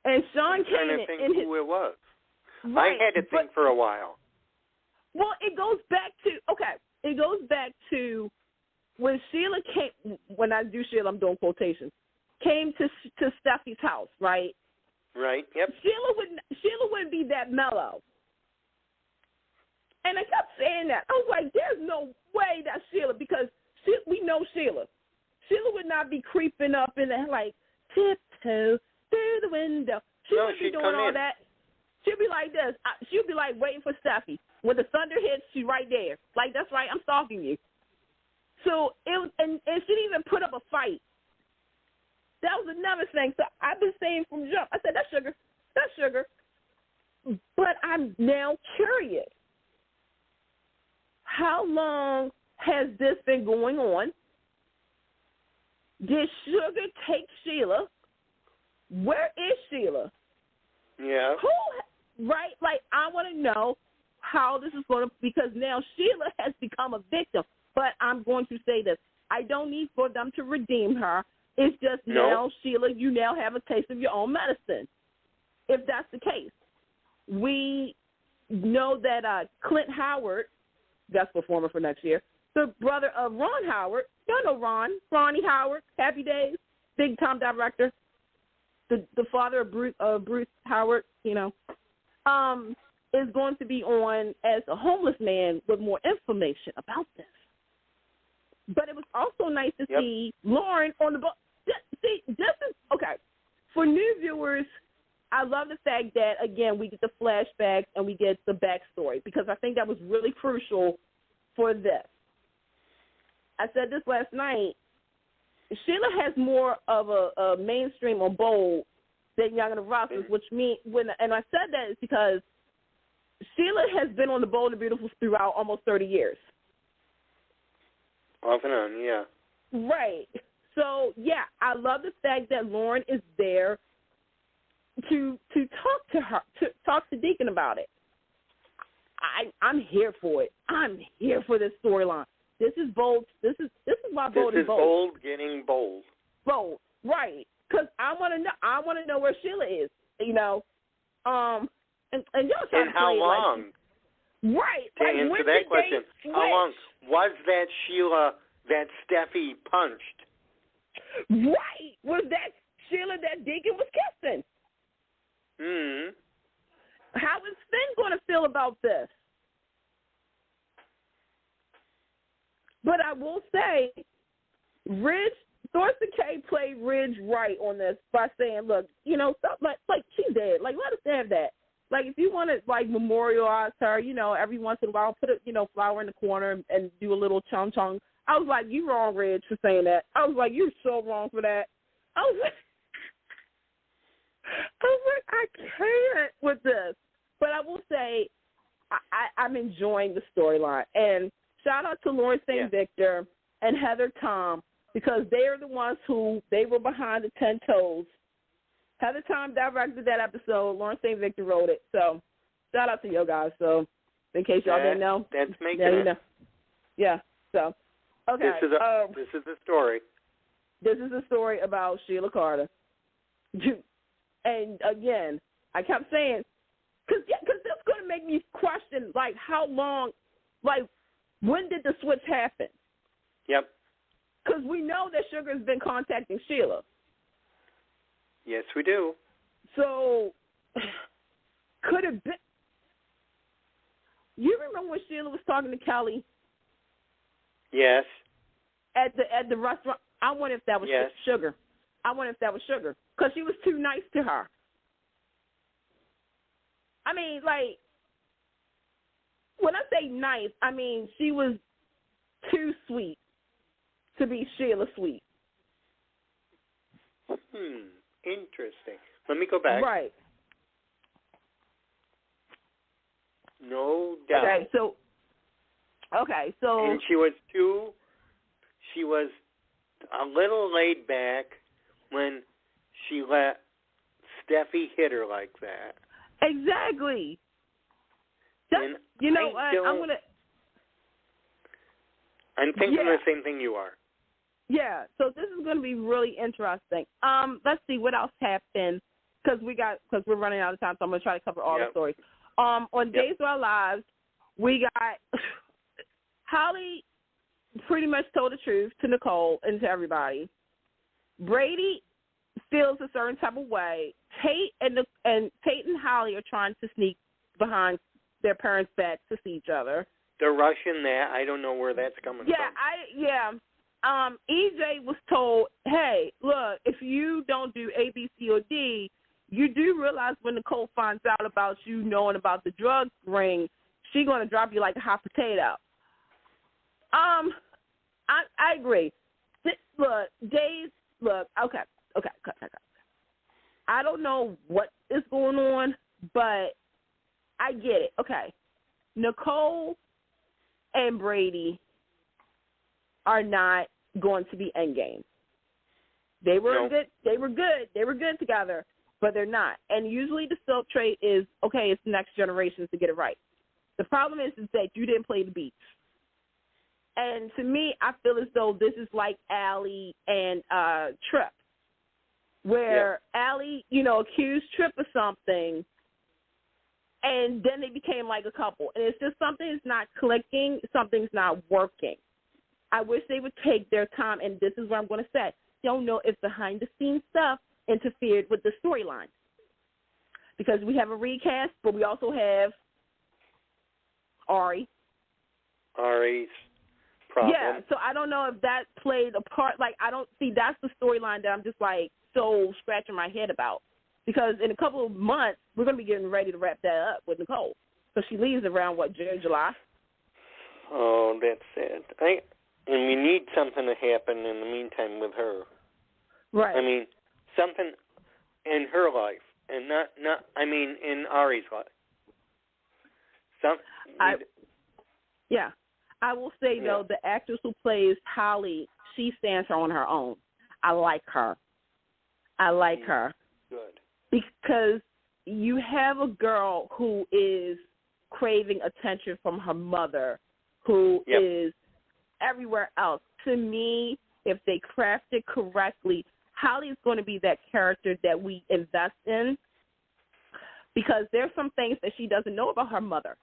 and Sean Kanan in who it was. Right, I had to think for a while. Well, it goes back to when Sheila came. When I do Sheila, I'm doing quotations. Came to Steffi's house, right? Right. Yep. Sheila wouldn't be that mellow. And I kept saying that. I was like, there's no way that's Sheila because we know Sheila. Sheila would not be creeping up in there like tiptoe through the window. She wouldn't be doing all that. She'd be like this. She'd be like waiting for Steffi. When the thunder hits, she's right there. Like, that's right, I'm stalking you. So and she didn't even put up a fight. That was another thing. So I've been saying from jump, I said, that's Sugar. That's Sugar. But I'm now curious. How long has this been going on? Did Sugar take Sheila? Where is Sheila? Yeah. Right? Like, I want to know how this is going to, because now Sheila has become a victim. But I'm going to say this. I don't need for them to redeem her. It's just now, Sheila, you now have a taste of your own medicine, if that's the case. We know that Clint Howard, guest performer for next year, the brother of Ron Howard, y'all know Ronnie Howard, Happy Days, big-time director, the father of Bruce Howard, you know, is going to be on as a homeless man with more information about this. But it was also nice to see Lauren on the boat. See, this is, okay, for new viewers, I love the fact that, again, we get the flashbacks and we get the backstory because I think that was really crucial for this. I said this last night. Sheila has more of a mainstream or bold than Young and the Rosses, which means, and I said that is because Sheila has been on the Bold and Beautiful throughout almost 30 years. Off and on, yeah. Right. So yeah, I love the fact that Lauren is there to talk to her, to talk to Deacon about it. I'm here for it. I'm here for this storyline. This is bold. This is why bold is bold. Bold getting bold. Bold, right? Because I want to know. I want to know where Sheila is. And y'all try to how play long? Right. To answer that question, how long was that Sheila that Steffi punched? Right. Was that Sheila that Deacon was kissing? Hmm. How is Finn going to feel about this? But I will say, Thorsten K played Ridge right on this by saying, look, stuff like she's dead. Like, let us have that. Like, if you want to, like, memorialize her, every once in a while, put a, flower in the corner and do a little chung. I was like, you wrong, Ridge, for saying that. I was like, you're so wrong for that. I was like, I can't with this. But I will say, I'm enjoying the storyline. And shout out to Lauren St. Victor and Heather Tom, because they are the ones they were behind the 10 Toes. Heather Tom directed that episode. Lauren St. Victor wrote it. So shout out to you guys. So in case y'all didn't know. That's making it. Yeah. So, okay. This is the story. This is a story about Sheila Carter. And again, I kept saying, because that's going to make me question, like, how long, like, when did the switch happen? Yep. Because we know that Sugar's been contacting Sheila. Yes, we do. So, could it be? You remember when Sheila was talking to Kelly? Yes. At the restaurant? I wonder if that was Sugar. I wonder if that was Sugar. Because she was too nice to her. I mean, like, when I say nice, I mean she was too sweet to be Sheila sweet. Interesting. Let me go back. Right. No doubt. Okay, so and she was a little laid back when she let Steffi hit her like that. Exactly. I'm thinking the same thing you are. Yeah, so this is going to be really interesting. Let's see what else happened, because we're running out of time, so I'm going to try to cover all the stories. On Days of Our Lives, we got Holly pretty much told the truth to Nicole and to everybody. Brady feels a certain type of way. Tate and Holly are trying to sneak behind their parents' backs to see each other. They're rushing that. I don't know where that's coming from. EJ was told, hey, look, if you don't do A, B, C, or D, you do realize when Nicole finds out about you knowing about the drug ring, she's going to drop you like a hot potato. I agree. Okay. I don't know what is going on, but I get it. Okay. Nicole and Brady are not going to be endgame. They were good. They were good together, but they're not. And usually the silk trait is, okay, it's the next generation to get it right. The problem is that you didn't play the beats. And to me, I feel as though this is like Allie and Tripp, where Allie, accused Tripp of something, and then they became like a couple. And it's just something's not clicking, something's not working. I wish they would take their time, and this is what I'm going to say. Don't know if behind-the-scenes stuff interfered with the storyline. Because we have a recast, but we also have Ari's problem. Yeah, so I don't know if that played a part. Like, I don't see, that's the storyline that I'm just, like, so scratching my head about. Because in a couple of months, we're going to be getting ready to wrap that up with Nicole. So she leaves around, June, July? Oh, that's sad. And we need something to happen in the meantime with her. Right. I mean, something in her life, and not in Ari's life. I will say, though, the actress who plays Holly, she stands on her own. I like her. I like her. Good. Because you have a girl who is craving attention from her mother, who is everywhere else. To me, if they craft it correctly, Holly is going to be that character that we invest in, because there's some things that she doesn't know about her mother.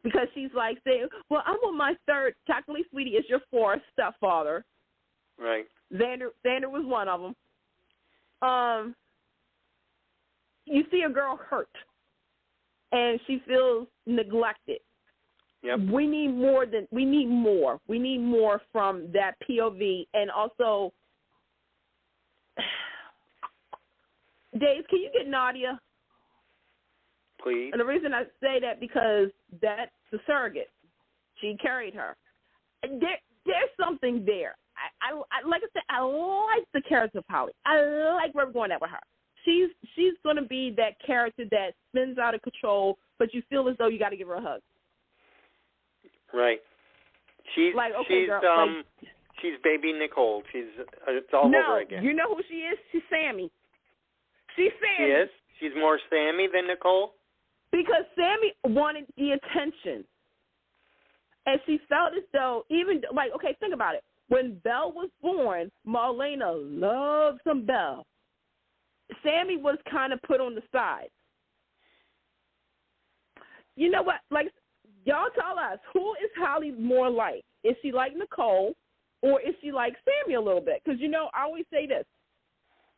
Because she's like saying, well, I'm on my third. Technically, Sweetie is your fourth stepfather. Right. Xander was one of them. You see a girl hurt, and she feels neglected. Yep. We need more. We need more from that POV, and also, Dave, can you get Nadia? Please. And the reason I say that because that's the surrogate. She carried her. There's something there. I like I said, I like the character of Holly. I like where we're going at with her. She's going to be that character that spins out of control, but you feel as though you got to give her a hug. Right. She's like, okay, girl, she's baby Nicole. It's all over again. You know who she is? She's Sammy. She's Sammy. She is? She's more Sammy than Nicole? Because Sammy wanted the attention. And she felt as though, even, like, okay, think about it. When Belle was born, Marlena loved some Belle. Sammy was kind of put on the side. You know what? Like, y'all tell us, who is Holly more like? Is she like Nicole, or is she like Sammy a little bit? Because, I always say this.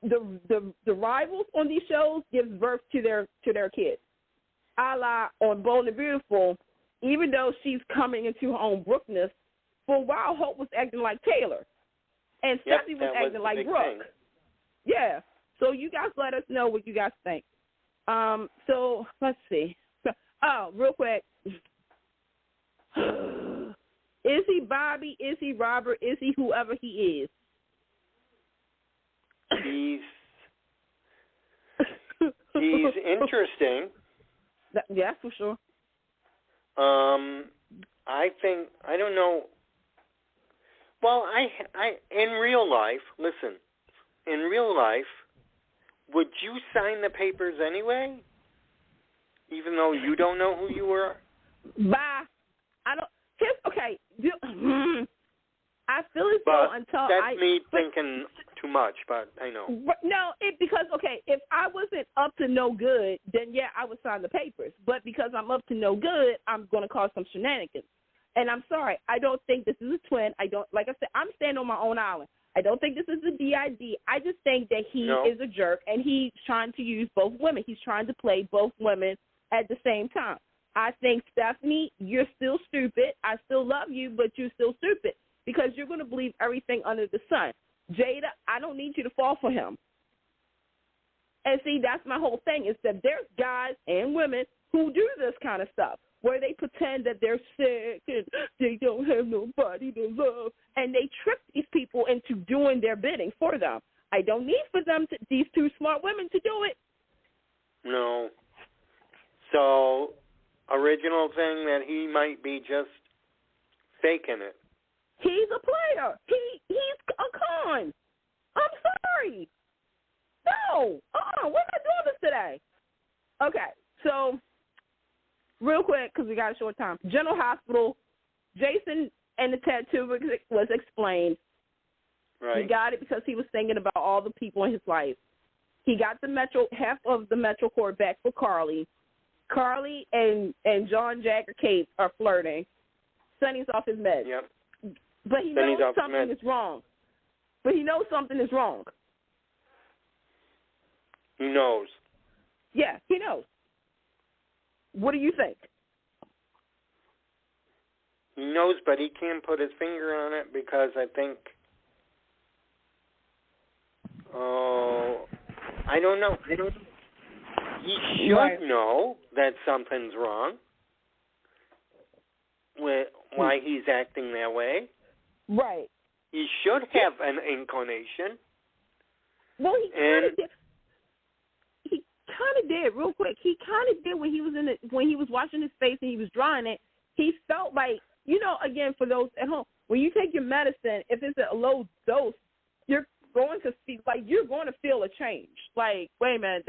The rivals on these shows give birth to their kids. A la on Bold and Beautiful, even though she's coming into her own Brookness, for a while Hope was acting like Taylor, and Stephanie was acting like Brooke. Thing. Yeah. So you guys let us know what you guys think. So let's see. Real quick. Is he Bobby? Is he Robert? Is he whoever he is? He's interesting. Yeah, for sure. I don't know. Well, in real life, listen, in real life, would you sign the papers anyway? Even though you don't know who you were? Bye. Okay. I feel as though until that's me thinking too much, but I know. No, because, okay, if I wasn't up to no good, then, yeah, I would sign the papers. But because I'm up to no good, I'm going to cause some shenanigans. And I'm sorry, I don't think this is a twin. Like I said, I'm standing on my own island. I don't think this is a DID. I just think that he is a jerk, and he's trying to use both women. He's trying to play both women at the same time. I think, Stephanie, you're still stupid. I still love you, but you're still stupid because you're going to believe everything under the sun. Jada, I don't need you to fall for him. And see, that's my whole thing, is that there's guys and women who do this kind of stuff, where they pretend that they're sick and they don't have nobody to love, and they trick these people into doing their bidding for them. I don't need for them, these two smart women, to do it. No. So, original thing that he might be just faking it. He's a player. He's a con. I'm sorry. No. We're not doing this today. Okay, so real quick, because we got a short time. General Hospital, Jason and the tattoo was explained. Right. He got it because he was thinking about all the people in his life. He got half of the Metro Court back for Carly. Carly and John Jagger Cape are flirting. Sonny's off his meds. Yep. But he knows something is wrong. He knows. Yeah, he knows. What do you think? He knows, but he can't put his finger on it because I think, I don't know. He should know that something's wrong with why he's acting that way. Right. He should have an inclination. Well, he kind of did. He kind of did, real quick. He kind of did when he was when he was washing his face and he was drying it. He felt like again, for those at home, when you take your medicine, if it's a low dose, you're going to feel a change. Like, wait a minute,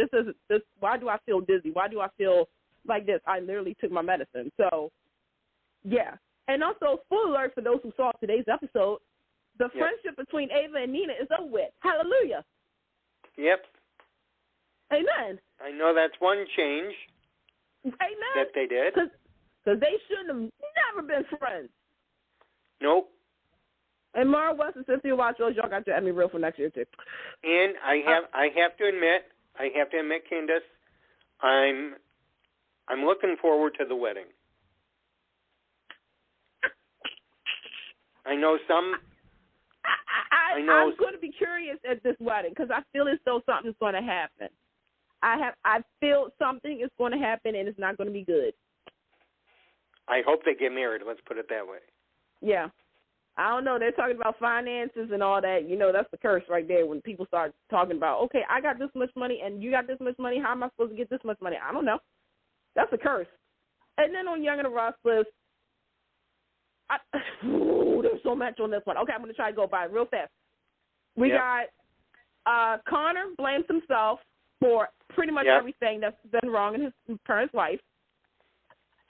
this. Why do I feel dizzy? Why do I feel like this? I literally took my medicine. So, yeah. And also, spoiler alert for those who saw today's episode, the friendship between Ava and Nina is over with. Hallelujah. Yep. Amen. I know that's one change. Amen. That they did. Because they shouldn't have never been friends. Nope. And Mara West and Cynthia Watchers, y'all got your Emmy reel for next year too. And I have to admit, Candace, I'm looking forward to the wedding. I know some. I'm going to be curious at this wedding because I feel as though something's going to happen. I feel something is going to happen and it's not going to be good. I hope they get married. Let's put it that way. Yeah. I don't know. They're talking about finances and all that. That's the curse right there when people start talking about, okay, I got this much money and you got this much money. How am I supposed to get this much money? I don't know. That's a curse. And then on Young and the Restless, there's so much on this one. Okay, I'm going to try to go by it real fast. We got Connor blames himself for pretty much everything that's been wrong in his parents' life.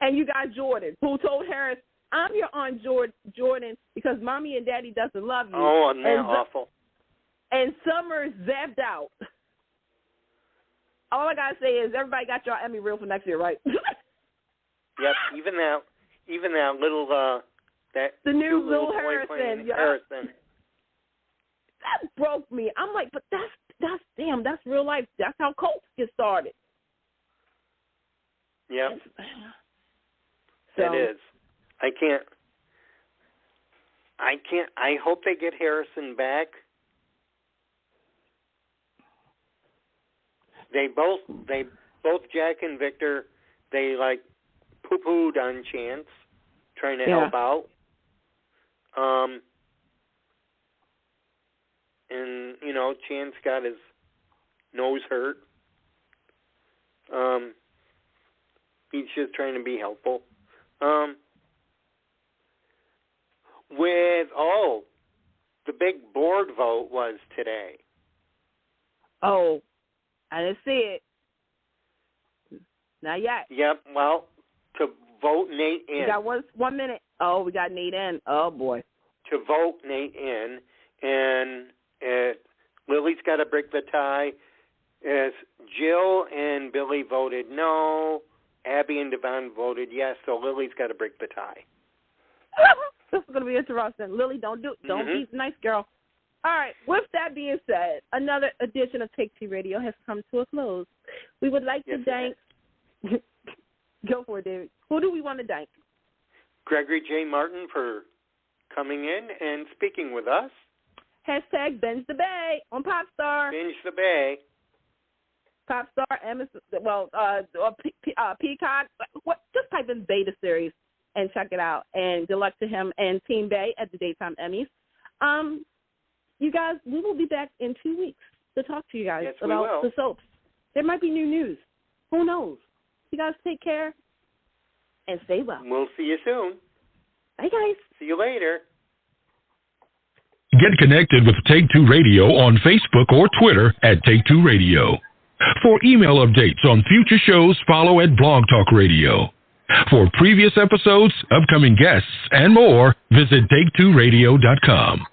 And you got Jordan, who told Harris, I'm your Aunt Jordan because Mommy and Daddy doesn't love you. Oh, isn't that awful? And Summer zapped out. All I got to say is everybody got your Emmy reel for next year, right? Yep, even that little, the new little Harrison. That broke me. I'm like, but that's real life. That's how cults get started. Yep. So, it is. I hope they get Harrison back. They both Jack and Victor, they like poo-pooed on Chance, trying to help out. And Chance got his nose hurt. He's just trying to be helpful. The big board vote was today. Oh, I didn't see it. Not yet. Yep, well, to vote Nate in. We got 1 minute. Oh, we got Nate in. Oh, boy. To vote Nate in, and Lily's got to break the tie. As Jill and Billy voted no, Abby and Devon voted yes, so Lily's got to break the tie. This is going to be interesting. Lily, don't be nice, girl. All right, with that being said, another edition of Take Two Radio has come to a close. We would like to thank... Go for it, David. Who do we want to thank? Gregory J. Martin for coming in and speaking with us. Hashtag Binge the Bay on Popstar. Binge the Bay. Popstar, Amazon, Peacock. Just type in Beta Series and check it out. And good luck to him and Team Bay at the Daytime Emmys. You guys, we will be back in 2 weeks to talk to you guys about the soaps. There might be new news. Who knows? You guys take care and stay well. We'll see you soon. Bye, guys. See you later. Get connected with Take Two Radio on Facebook or Twitter at Take Two Radio. For email updates on future shows, follow at Blog Talk Radio. For previous episodes, upcoming guests, and more, visit Take2Radio.com.